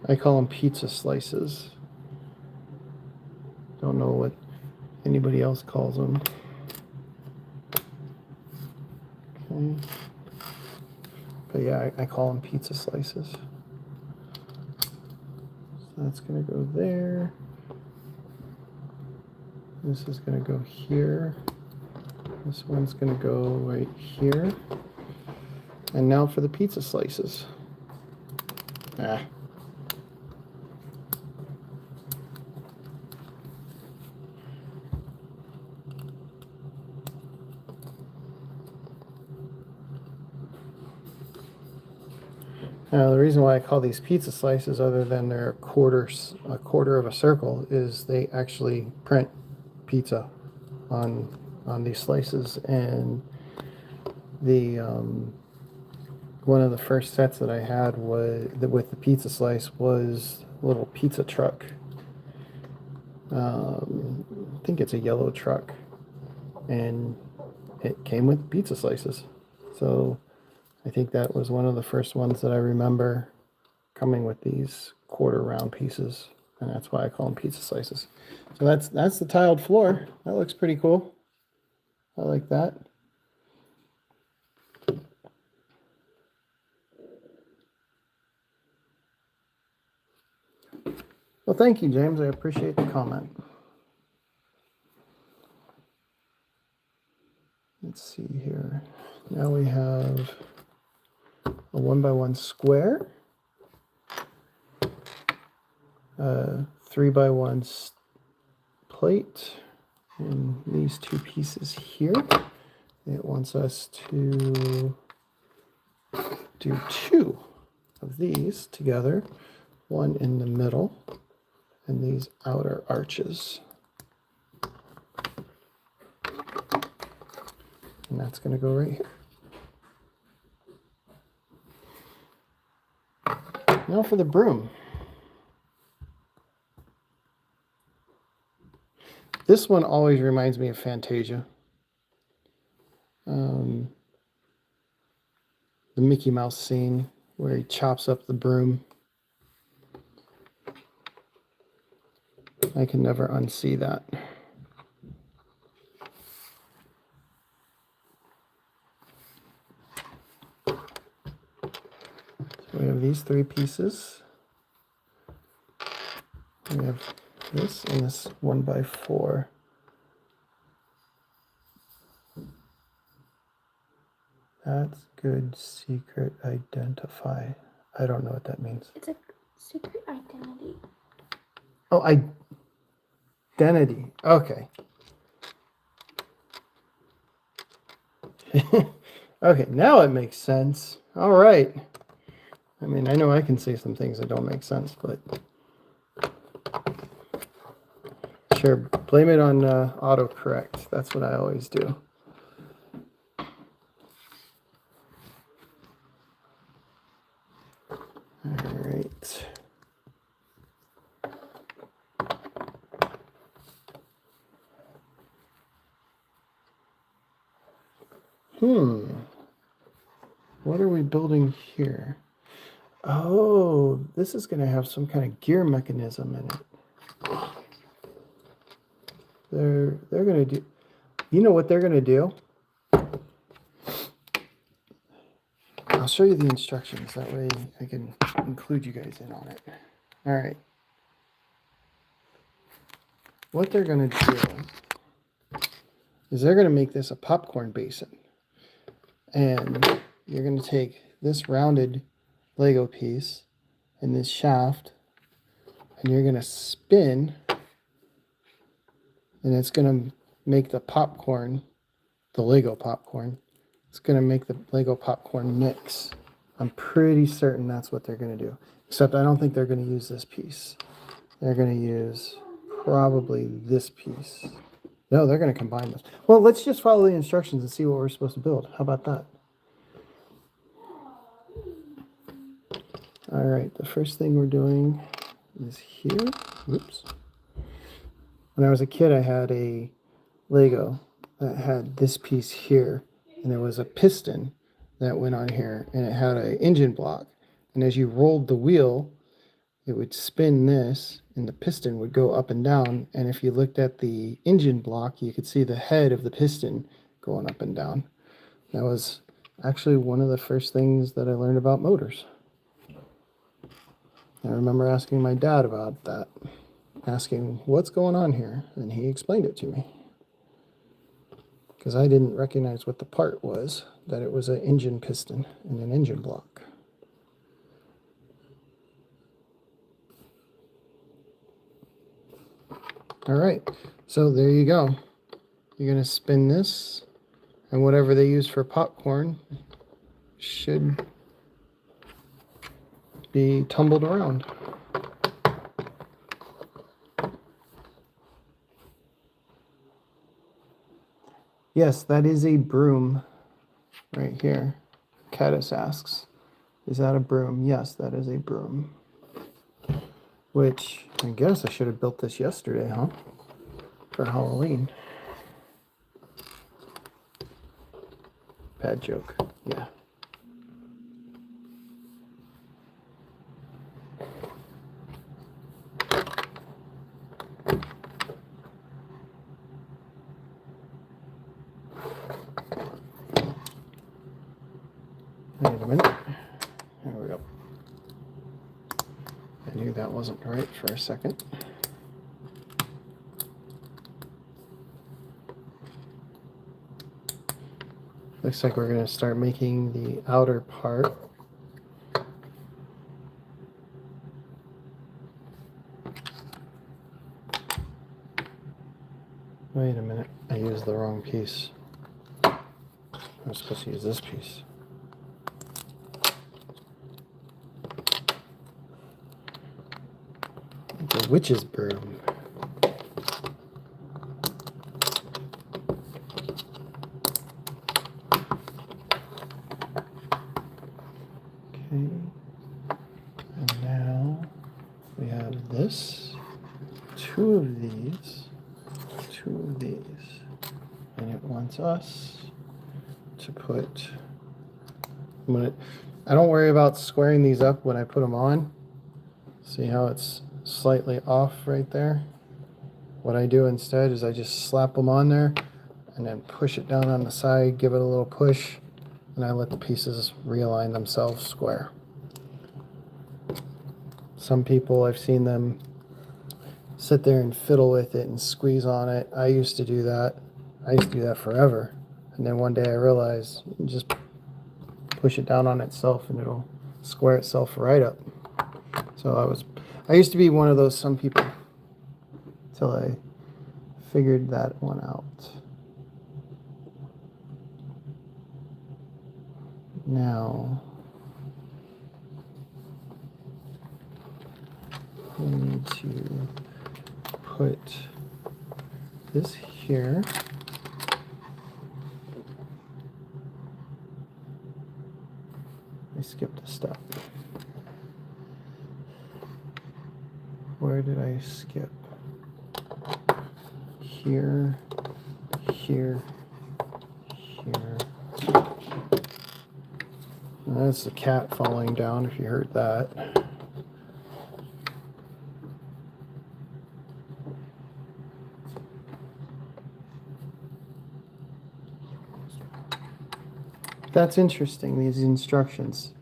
Speaker 1: I call them pizza slices. Don't know what anybody else calls them. Okay. But yeah, I call them pizza slices. So that's going to go there. This is going to go here. This one's going to go right here. And now for the pizza slices. Ah. Now, the reason why I call these pizza slices, other than they're a quarter of a circle, is they actually print pizza on these slices. And the one of the first sets that I had was with the pizza slice was a little pizza truck. I think it's a yellow truck, and it came with pizza slices. So I think that was one of the first ones that I remember coming with these quarter round pieces, and that's why I call them pizza slices. So that's the tiled floor. That looks pretty cool. I like that. Well, thank you, James. I appreciate the comment. Let's see here. Now we have a 1x1 square, a 3x1 plate, and these 2 pieces here. It wants us to do 2 of these together, one in the middle, and these outer arches. And that's going to go right here. Now for the broom. This one always reminds me of Fantasia. The Mickey Mouse scene where he chops up the broom. I can never unsee that. So we have these 3 pieces. We have this and this 1x4. That's good secret identify. I don't know what that means.
Speaker 2: It's a secret identity.
Speaker 1: Oh, identity. Okay. Okay, now it makes sense. All right. I mean, I know I can say some things that don't make sense, but sure, blame it on autocorrect. That's what I always do. All right. What are we building here? Oh, this is going to have some kind of gear mechanism in it. They're going to do, you know what they're going to do? I'll show you the instructions. That way I can include you guys in on it. All right. what they're going to do is they're going to make this a popcorn basin. And you're going to take this rounded Lego piece and this shaft, and you're going to spin, and it's going to make the popcorn, the Lego popcorn, it's going to make the Lego popcorn mix. I'm pretty certain that's what they're going to do. Except I don't think they're going to use this piece. They're going to use probably this piece. No, they're going to combine this. Well, let's just follow the instructions and see what we're supposed to build. How about that? All right, the first thing we're doing is here. Oops. When I was a kid, I had a Lego that had this piece here, and there was a piston that went on here, and it had an engine block. And as you rolled the wheel, it would spin this, and the piston would go up and down. And if you looked at the engine block, you could see the head of the piston going up and down. That was actually one of the first things that I learned about motors. I remember asking my dad about that, asking what's going on here, and he explained it to me. Because I didn't recognize what the part was, that it was an engine piston and an engine block. All right, so there you go. You're going to spin this, and whatever they use for popcorn should be tumbled around. Yes, that is a broom right here. Caddis asks, is that a broom? Yes, that is a broom. Which, I guess I should have built this yesterday, huh? For Halloween. Bad joke, yeah. Wait a minute. There we go. I knew that wasn't right for a second. Looks like we're going to start making the outer part. Wait a minute, I used the wrong piece. I'm supposed to use this piece. The witch's broom. Okay, and now we have this, two of these, and it wants us to put, I don't worry about squaring these up when I put them on. See how it's slightly off right there? What I do instead is I just slap them on there and then push it down on the side, give it a little push, and I let the pieces realign themselves square. Some people, I've seen them sit there and fiddle with it and squeeze on it. I used to do that. I used to do that forever. And then one day I realized you just push it down on itself and it'll square itself right up. So I used to be one of those some people till I figured that one out. Now we need to put this here. I skipped a step. Where did I skip? Here, here, here. That's the cat falling down, if you heard that. That's interesting, these instructions.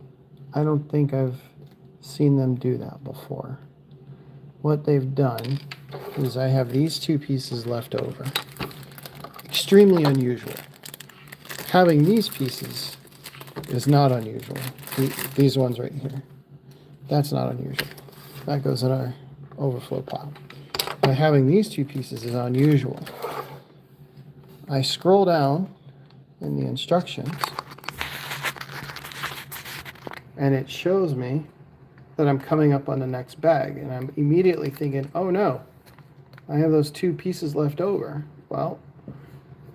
Speaker 1: I don't think I've seen them do that before. what they've done is I have these two pieces left over. Extremely unusual. Having these pieces is not unusual. These ones right here. That's not unusual. That goes in our overflow pile. But having these two pieces is unusual. I scroll down in the instructions and it shows me that I'm coming up on the next bag, and I'm immediately thinking, oh no, I have those two pieces left over. Well,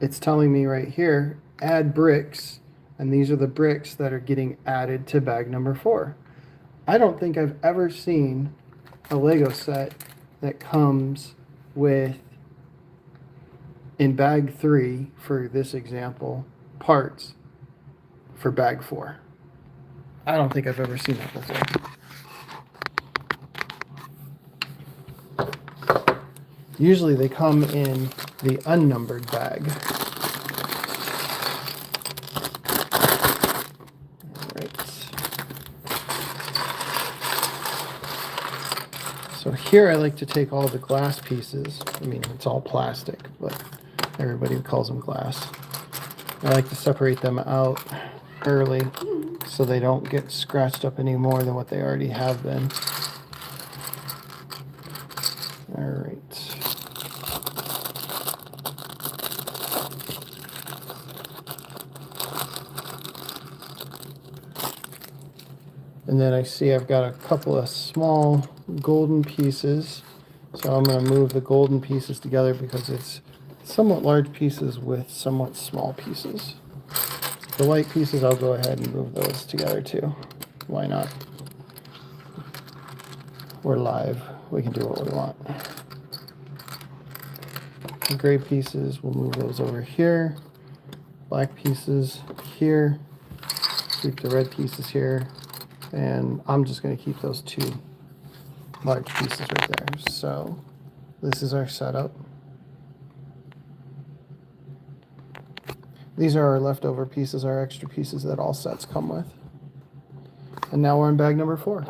Speaker 1: it's telling me right here, add bricks, and these are the bricks that are getting added to bag number 4. I don't think I've ever seen a Lego set that comes with, in bag 3, for this example, parts for bag 4. I don't think I've ever seen that before. Usually they come in the unnumbered bag. All right. So here I like to take all the glass pieces. I mean, it's all plastic, but everybody calls them glass. I like to separate them out early so they don't get scratched up any more than what they already have been. All right. And then I see I've got a couple of small golden pieces. So I'm going to move the golden pieces together because it's somewhat large pieces with somewhat small pieces. The white pieces, I'll go ahead and move those together too. Why not? We're live. We can do what we want. The gray pieces, we'll move those over here. Black pieces here. Keep the red pieces here. And I'm just going to keep those two large pieces right there. So this is our setup. These are our leftover pieces, our extra pieces that all sets come with. And now we're on bag number 4.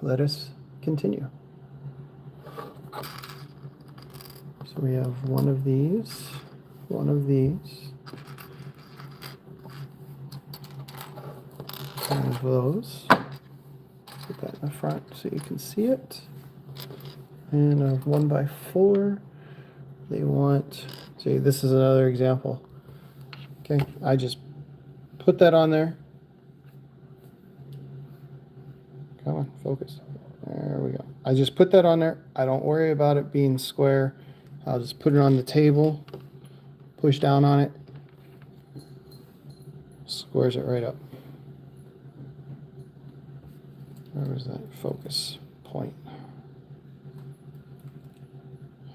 Speaker 1: Let us continue. So we have one of these, one of these, one of those. Put that in the front so you can see it. And a 1x4. They want, see, this is another example. Okay, I just put that on there. Come on, focus. There we go. I just put that on there. I don't worry about it being square. I'll just put it on the table, push down on it, squares it right up. Where was that focus point?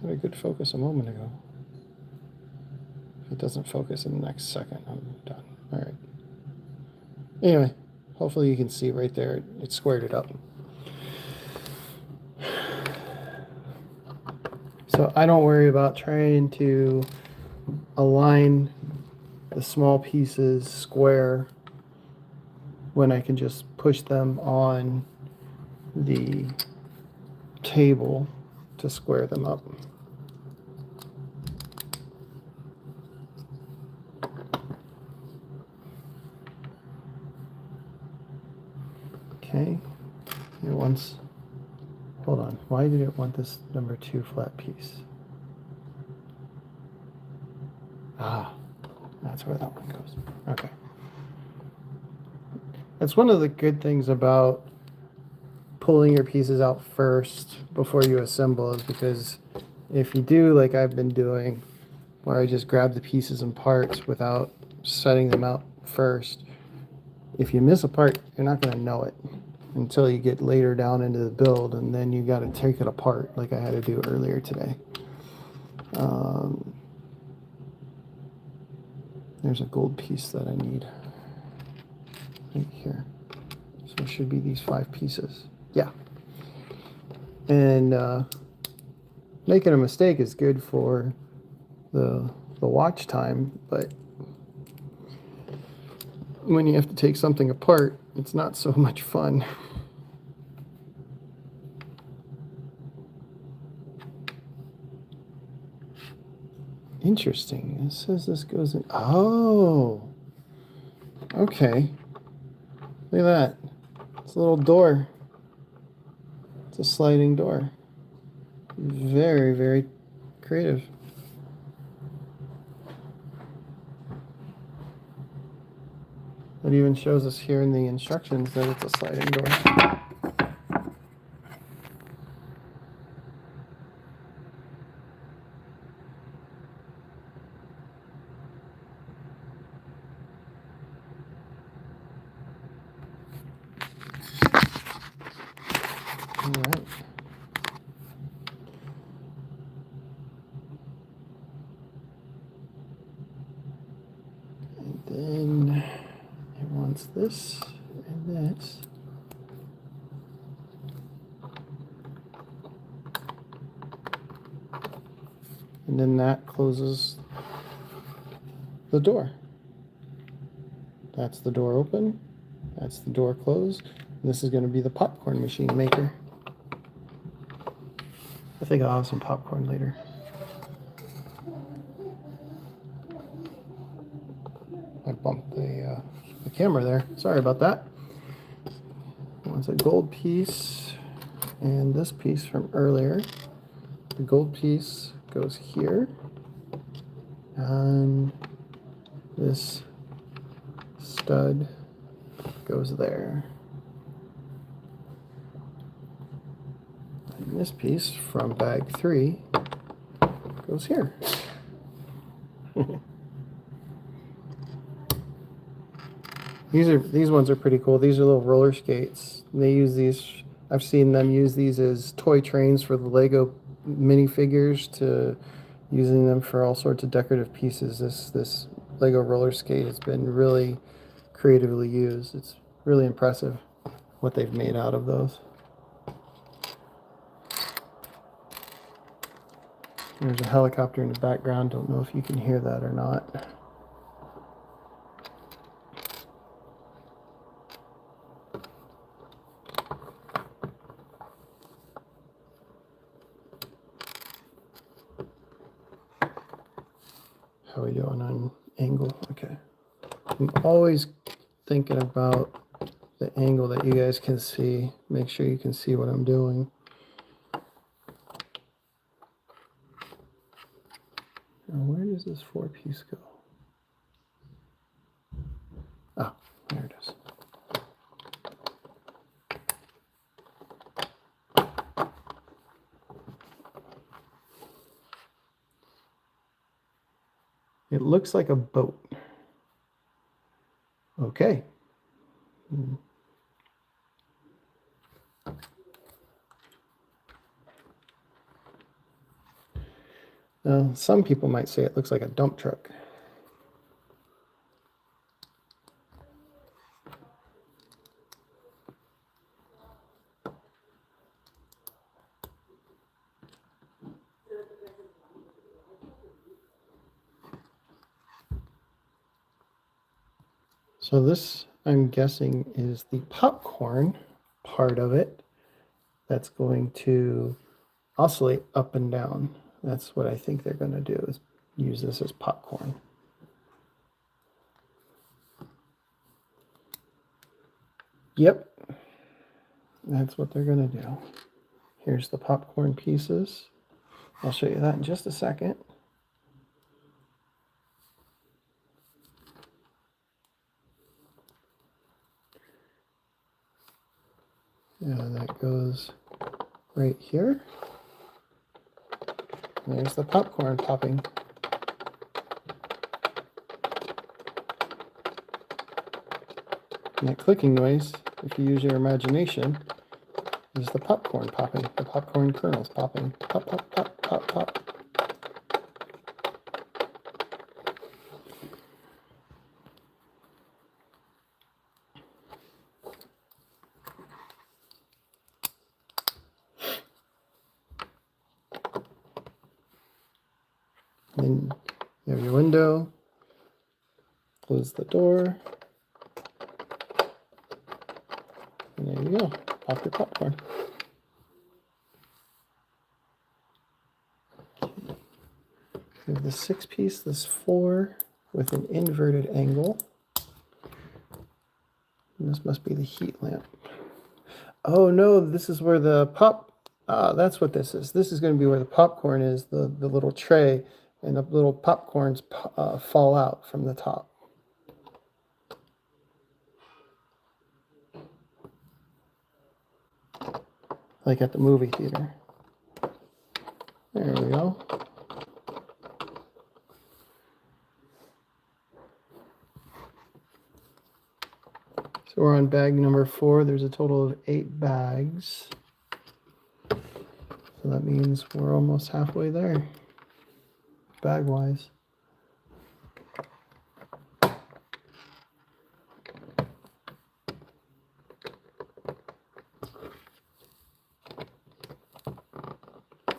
Speaker 1: Had a good focus a moment ago. If it doesn't focus in the next second, I'm done. All right. Anyway, hopefully you can see right there, it squared it up. So I don't worry about trying to align the small pieces square when I can just push them on the table to square them up. Okay, it wants, hold on, why did it want this number 2 flat piece? Ah, that's where that one goes. Okay. That's one of the good things about pulling your pieces out first before you assemble, is because if you do like I've been doing, where I just grab the pieces and parts without setting them out first, if you miss a part, you're not going to know it until you get later down into the build, and then you got to take it apart like I had to do earlier today. There's a gold piece that I need right here. So it should be these 5 pieces. Yeah. And making a mistake is good for the watch time, but when you have to take something apart, it's not so much fun. Interesting. It says this goes in. Oh, okay. Look at that. It's a little door. It's a sliding door. Very, very creative. It even shows us here in the instructions that it's a sliding door. All right. And then it wants this and this. And then that closes the door. That's the door open. That's the door closed. And this is going to be the popcorn machine maker. I think I'll have some popcorn later. I bumped the camera there. Sorry about that. It's a gold piece and this piece from earlier. The gold piece goes here. And this stud goes there. And this piece from bag 3 goes here. These ones are pretty cool. These are little roller skates. They use these. I've seen them use these as toy trains for the Lego minifigures, to using them for all sorts of decorative pieces. This Lego roller skate has been really creatively used. It's really impressive what they've made out of those. There's a helicopter in the background. Don't know if you can hear that or not. How are we doing on angle? Okay. I'm always thinking about the angle that you guys can see. Make sure you can see what I'm doing. Now, where does this 4-piece go? Oh, there it is. It looks like a boat. Okay. Now, some people might say it looks like a dump truck. So this, I'm guessing, is the popcorn part of it that's going to oscillate up and down. That's what I think they're going to do, is use this as popcorn. Yep, that's what they're going to do. Here's the popcorn pieces. I'll show you that in just a second. Yeah, that goes right here. There's the popcorn popping. And that clicking noise, if you use your imagination, is the popcorn popping, the popcorn kernels popping. Pop, pop, pop, pop, pop. Then you have your window, close the door, and there you go, pop your popcorn. have the 6-piece, this 4 with an inverted angle. And this must be the heat lamp. Oh no, this is where the that's what this is. This is going to be where the popcorn is, the little tray, and the little popcorns fall out from the top. Like at the movie theater. There we go. So we're on bag number 4. There's a total of 8 bags. So that means we're almost halfway there, bag-wise.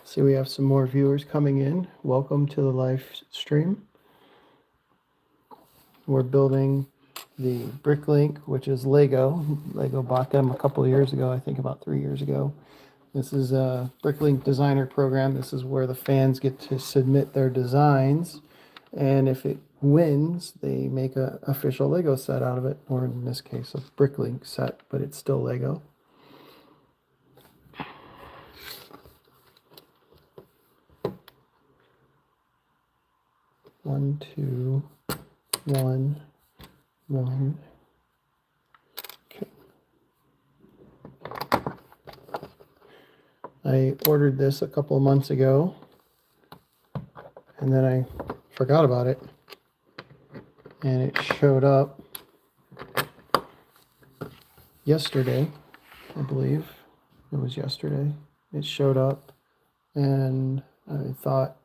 Speaker 1: See, we have some more viewers coming in. Welcome to the live stream. We're building the BrickLink, which is Lego. Lego bought them a couple of years ago, I think about 3 years ago. This is a BrickLink Designer Program. This is where the fans get to submit their designs. And if it wins, they make an official Lego set out of it, or in this case, a BrickLink set, but it's still Lego. One, two, one. Okay. I ordered this a couple of months ago, and then I forgot about it, and it showed up yesterday, I believe. It was yesterday. It showed up, and I thought,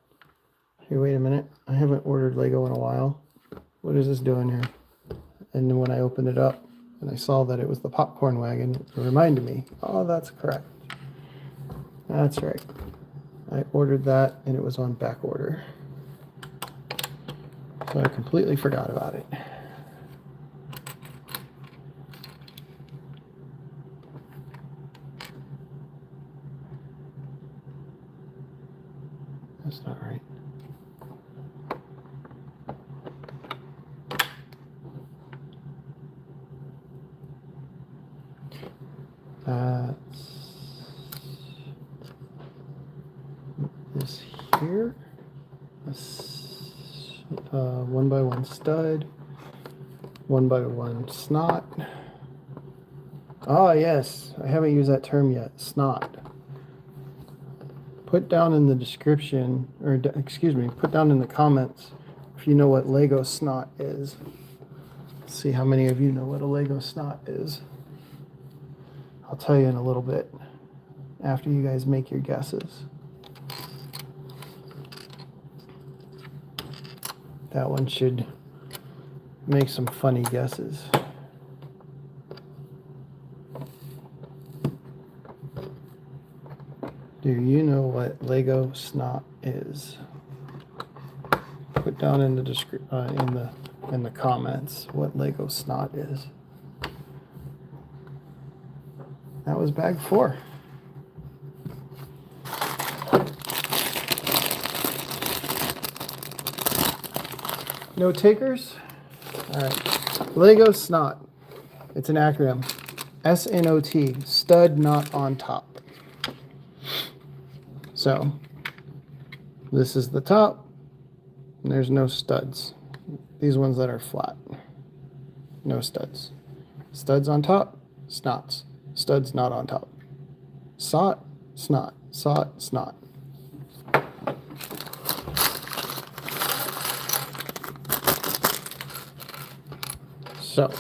Speaker 1: hey, wait a minute. I haven't ordered Lego in a while. What is this doing here? And then when I opened it up and I saw that it was the Popcorn Wagon, it reminded me, oh, that's correct. That's right. I ordered that and it was on back order. So I completely forgot about it. That's not right. That's this here. This 1x1 stud, 1x1 snot. Ah, yes, I haven't used that term yet. Snot. Put down in the description, or excuse me, put down in the comments if you know what Lego snot is. Let's see how many of you know what a Lego snot is. I'll tell you in a little bit after you guys make your guesses. That one should make some funny guesses. Do you know what Lego snot is? Put down in the in the comments what Lego snot is. That was bag 4. No takers? All right. Lego snot. It's an acronym. SNOT. Stud not on top. So, this is the top. And there's no studs. These ones that are flat. No studs. Studs on top. Snots. Studs not on top. Sot, snot, sot, snot. So,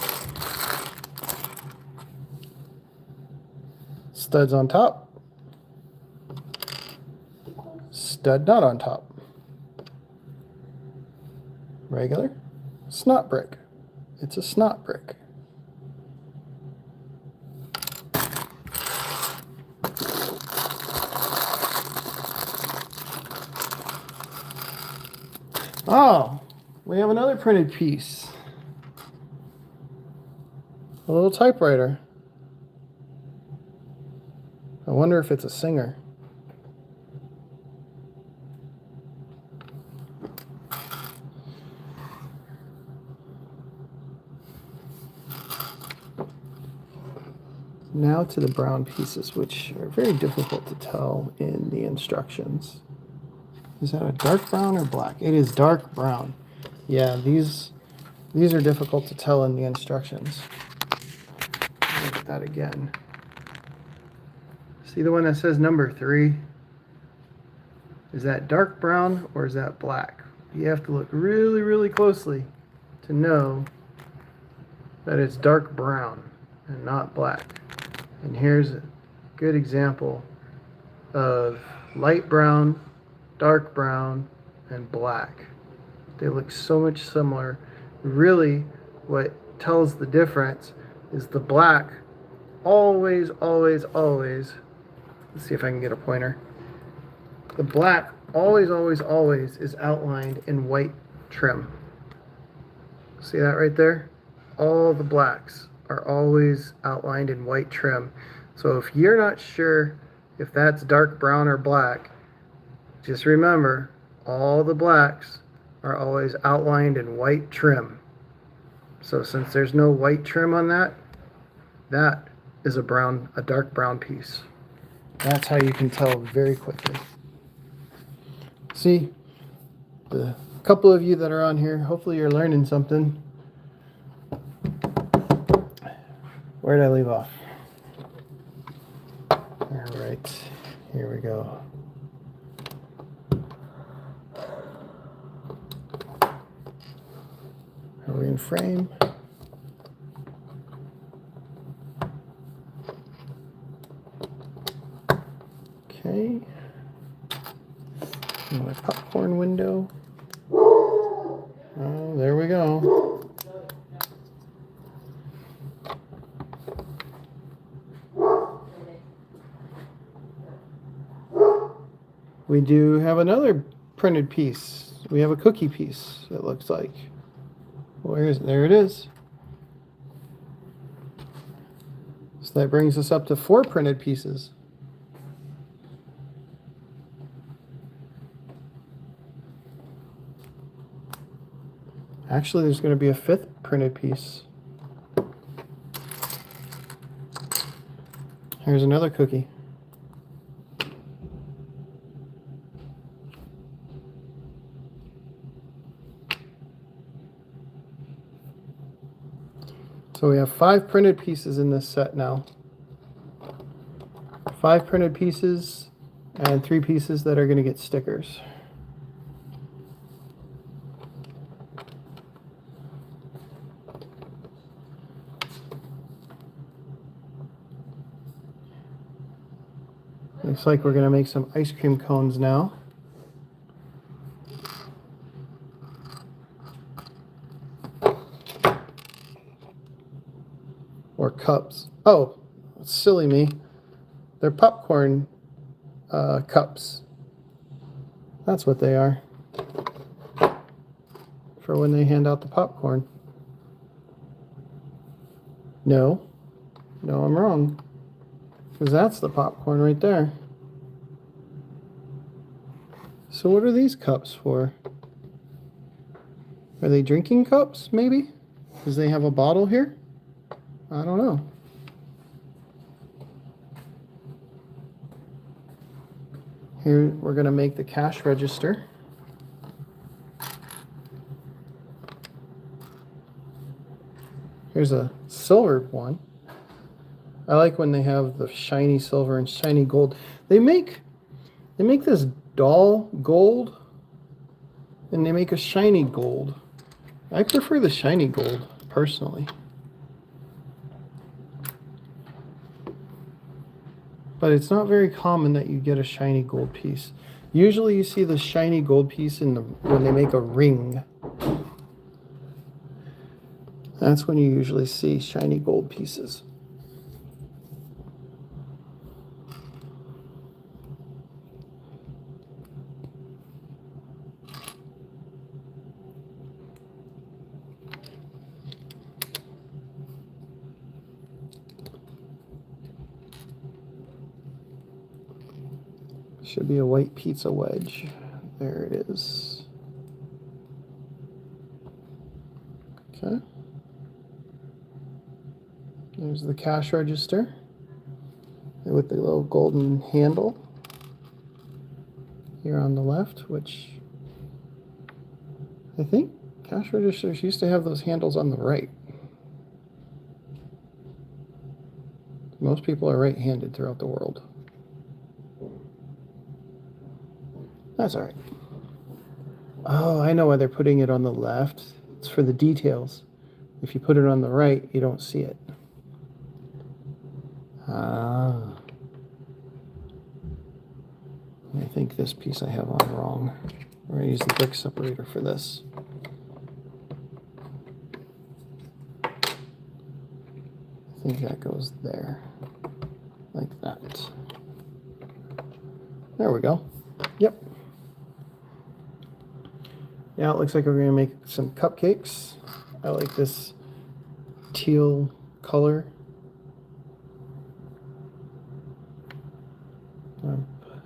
Speaker 1: studs on top, stud not on top. Regular, snot brick. It's a snot brick. Oh, we have another printed piece. A little typewriter. I wonder if it's a Singer. Now to the brown pieces, which are very difficult to tell in the instructions. Is that a dark brown or black? It is dark brown. Yeah, these are difficult to tell in the instructions. Look at that again. See the one that says number 3? Is that dark brown or is that black? You have to look really, really closely to know that it's dark brown and not black. And here's a good example of light brown, dark brown, and black. They look so much similar. Really, what tells the difference is the black always, always, always, let's see if I can get a pointer. The black always, always, always is outlined in white trim. See that right there? All the blacks are always outlined in white trim. So if you're not sure if that's dark brown or black, just remember all the blacks are always outlined in white trim. So since there's no white trim on that, that is a dark brown piece. That's how you can tell very quickly. See, the couple of you that are on here, hopefully you're learning something. Where did I leave off? All right, here we go. Are we in frame? Okay. My popcorn window. Oh, there we go. We do have another printed piece. We have a cookie piece, it looks like. There it is. So that brings us up to 4 printed pieces. Actually, there's going to be a 5th printed piece. Here's another cookie. So we have 5 printed pieces in this set now. 5 printed pieces and 3 pieces that are going to get stickers. Looks like we're going to make some ice cream cones now. Or cups. Oh, silly me. They're popcorn cups. That's what they are. For when they hand out the popcorn. No, I'm wrong. Because that's the popcorn right there. So what are these cups for? Are they drinking cups, maybe? Because they have a bottle here? I don't know. Here we're going to make the cash register. Here's a silver one. I like when they have the shiny silver and shiny gold. They make this dull gold and they make a shiny gold. I prefer the shiny gold personally. But it's not very common that you get a shiny gold piece. Usually you see the shiny gold piece when they make a ring. That's when you usually see shiny gold pieces. Should be a white pizza wedge. There it is. Okay. There's the cash register. with the little golden handle here on the left, which I think cash registers used to have those handles on the right. Most people are right-handed throughout the world. That's all right. Oh, I know why they're putting it on the left. It's for the details. If you put it on the right, you don't see it. Ah. I think this piece I have on wrong. We're going to use the brick separator for this. I think that goes there. Like that. There we go. Yep. Now it looks like we're going to make some cupcakes. I like this teal color.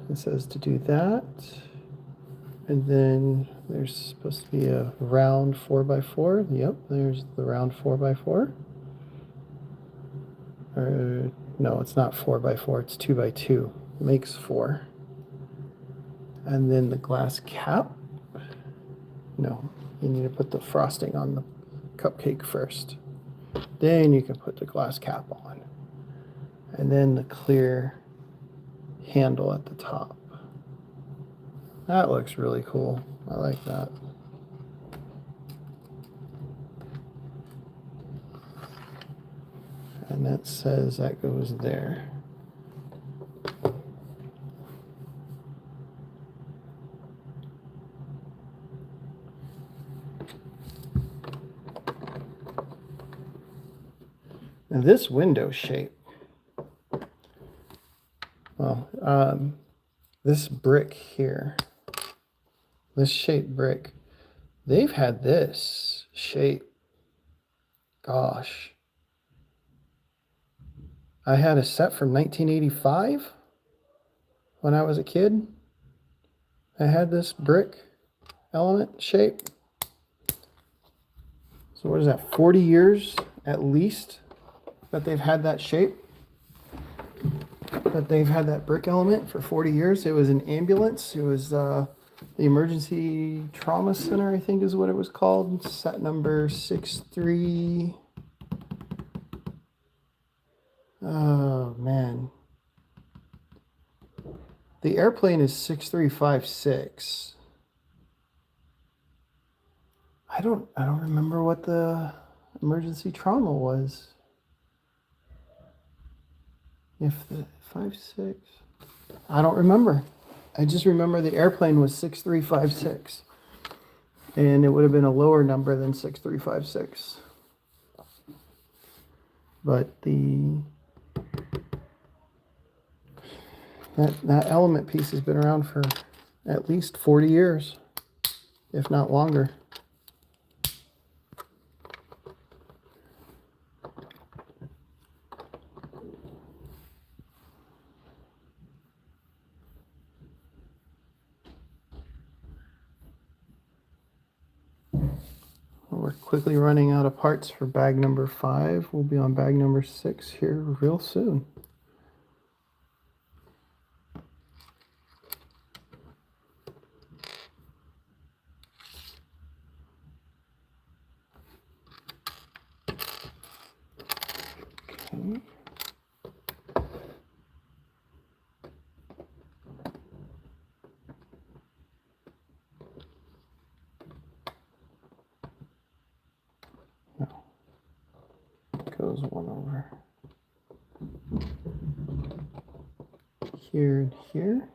Speaker 1: It says to do that. And then there's supposed to be a round 4x4. Yep, there's the round 4x4. No, it's not 4x4, it's 2x2. Makes 4. And then the glass cap. No, you need to put the frosting on the cupcake first. Then you can put the glass cap on. And then the clear handle at the top. That looks really cool. I like that. And that says that goes there. And this window shape, well, this brick here, this shaped brick, they've had this shape, gosh, I had a set from 1985 when I was a kid. I had this brick element shape. So what is that, 40 years at least that they've had that shape? That they've had that brick element for 40 years. It was an ambulance. It was the Emergency Trauma Center, I think is what it was called. Set number 63. Oh, man. The airplane is 6356. I don't remember what the emergency trauma was. If the 56, I don't remember. I just remember the airplane was 6356, and it would have been a lower number than 6356. But that element piece has been around for at least 40 years, if not longer. We're quickly running out of parts for bag number 5. We'll be on bag number 6 here real soon. Okay. Goes one over here and here.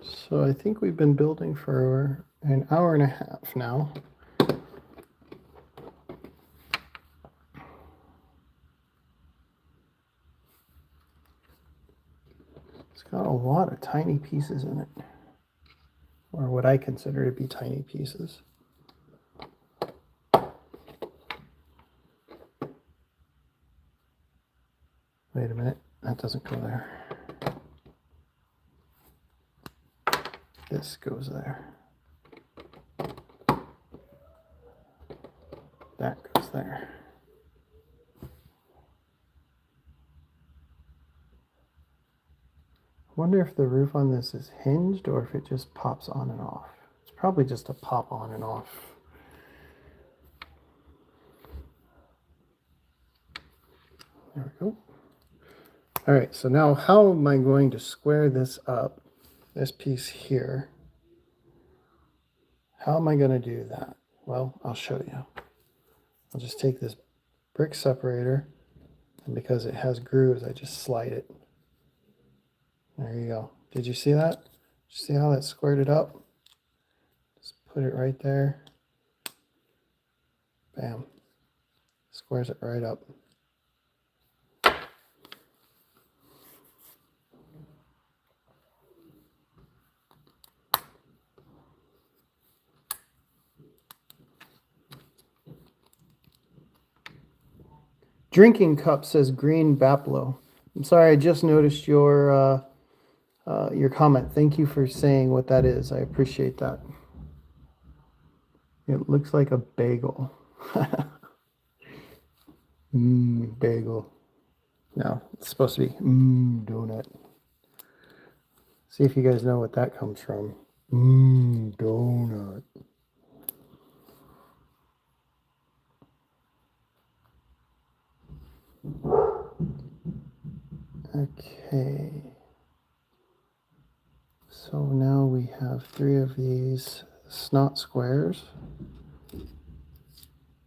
Speaker 1: So I think we've been building for an hour and a half now. It's got a lot of tiny pieces in it, or what I consider to be tiny pieces. Wait a minute, that doesn't go there. This goes there. almost there. I wonder if the roof on this is hinged or if it just pops on and off. It's probably just a pop on and off. There we go. All right, so now how am I going to square this up, this piece here? How am I going to do that? Well, I'll show you. I'll just take this brick separator, and because it has grooves, I just slide it. There you go. Did you see that? Did you see how that squared it up? Just put it right there. Bam. Squares it right up. Drinking cup, says Green Baplo. I'm sorry, I just noticed your comment. Thank you for saying what that is. I appreciate that. It looks like a bagel. Bagel. No, it's supposed to be donut. See if you guys know what that comes from. Donut. Okay. So now we have 3 of these snot squares.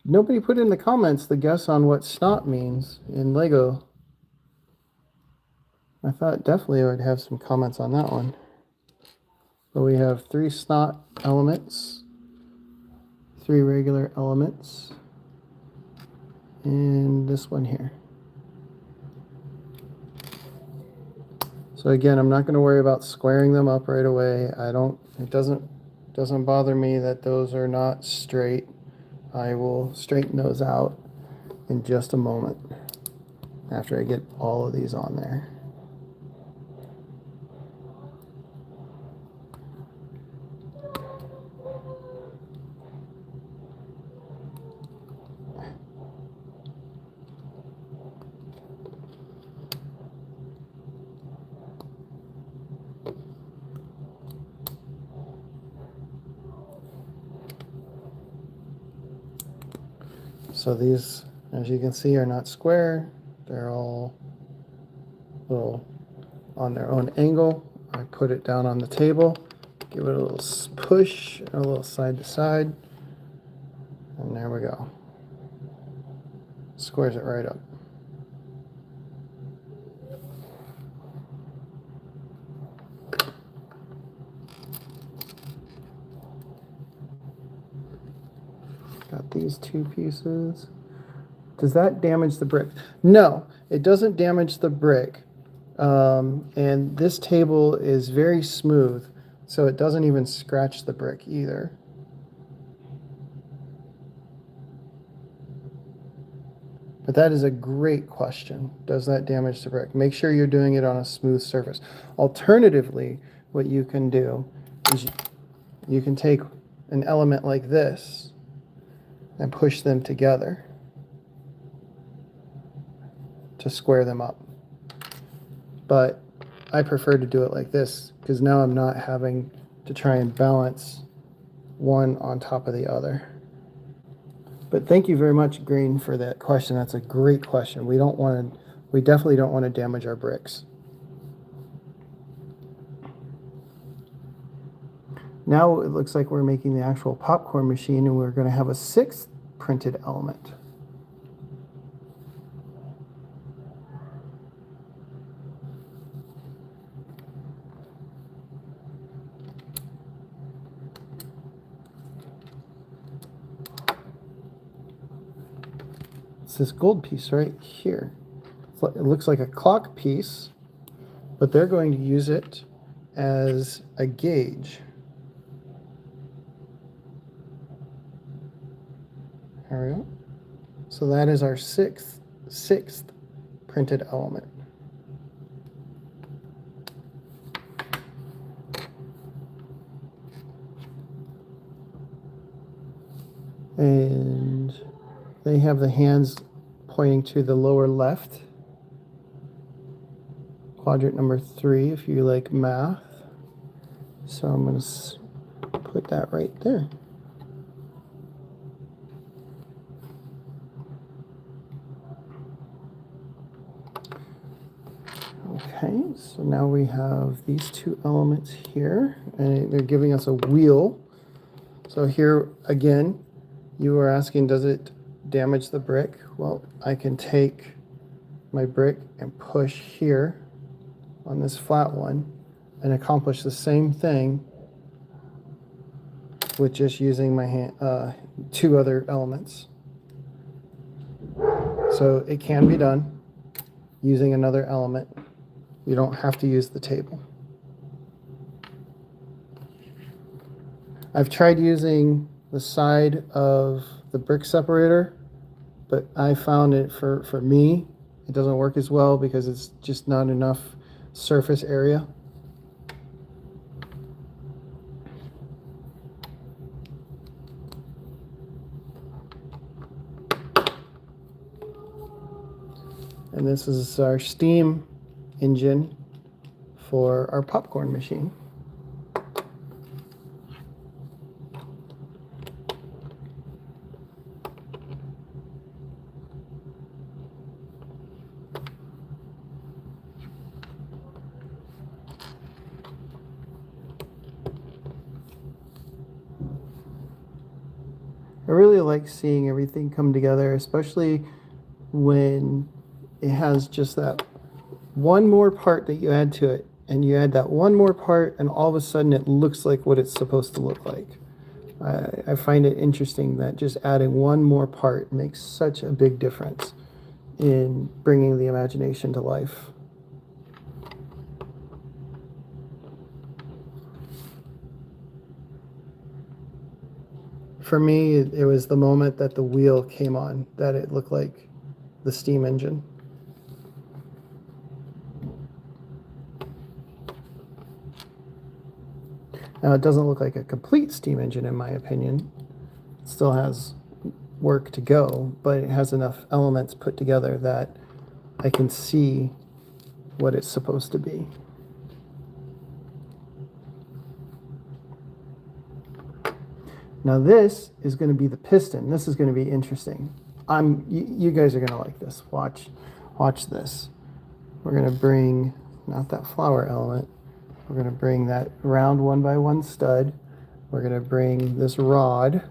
Speaker 1: Nobody put in the comments the guess on what snot means in Lego. I thought definitely I would have some comments on that one. But we have 3 snot elements, 3 regular elements, and this one here. So again, I'm not going to worry about squaring them up right away. It doesn't bother me that those are not straight. I will straighten those out in just a moment after I get all of these on there. So these, as you can see, are not square. They're all little on their own angle. I put it down on the table, give it a little push, a little side to side, and there we go. Squares it right up. Got these 2 pieces. Does that damage the brick? No, it doesn't damage the brick. And this table is very smooth, so it doesn't even scratch the brick either. But that is a great question. Does that damage the brick? Make sure you're doing it on a smooth surface. Alternatively, what you can do is you can take an element like this and push them together to square them up. But I prefer to do it like this because now I'm not having to try and balance one on top of the other. But thank you very much, Green, for that question. That's a great question. We definitely don't want to damage our bricks. Now it looks like we're making the actual popcorn machine, and we're going to have a 6th printed element. It's this gold piece right here. It looks like a clock piece, but they're going to use it as a gauge. There we go. So that is our sixth printed element. And they have the hands pointing to the lower left. Quadrant number 3 if you like math. So I'm going to put that right there. Okay, so now we have these two elements here, and they're giving us a wheel. So here again, you were asking, does it damage the brick? Well, I can take my brick and push here on this flat one and accomplish the same thing with just using my hand, two other elements. So it can be done using another element. You don't have to use the table. I've tried using the side of the brick separator, but I found it for me, it doesn't work as well because it's just not enough surface area. And this is our steam engine for our popcorn machine. I really like seeing everything come together, especially when it has just that one more part that you add to it, and you add that one more part, and all of a sudden it looks like what it's supposed to look like. I find it interesting that just adding one more part makes such a big difference in bringing the imagination to life. For me, it was the moment that the wheel came on that it looked like the steam engine. Now, it doesn't look like a complete steam engine in my opinion. It still has work to go, but it has enough elements put together that I can see what it's supposed to be. Now this is going to be the piston. This is going to be interesting. You guys are going to like this. Watch this. We're going to bring, not that flower element, we're going to bring that round 1x1 stud. We're going to bring this rod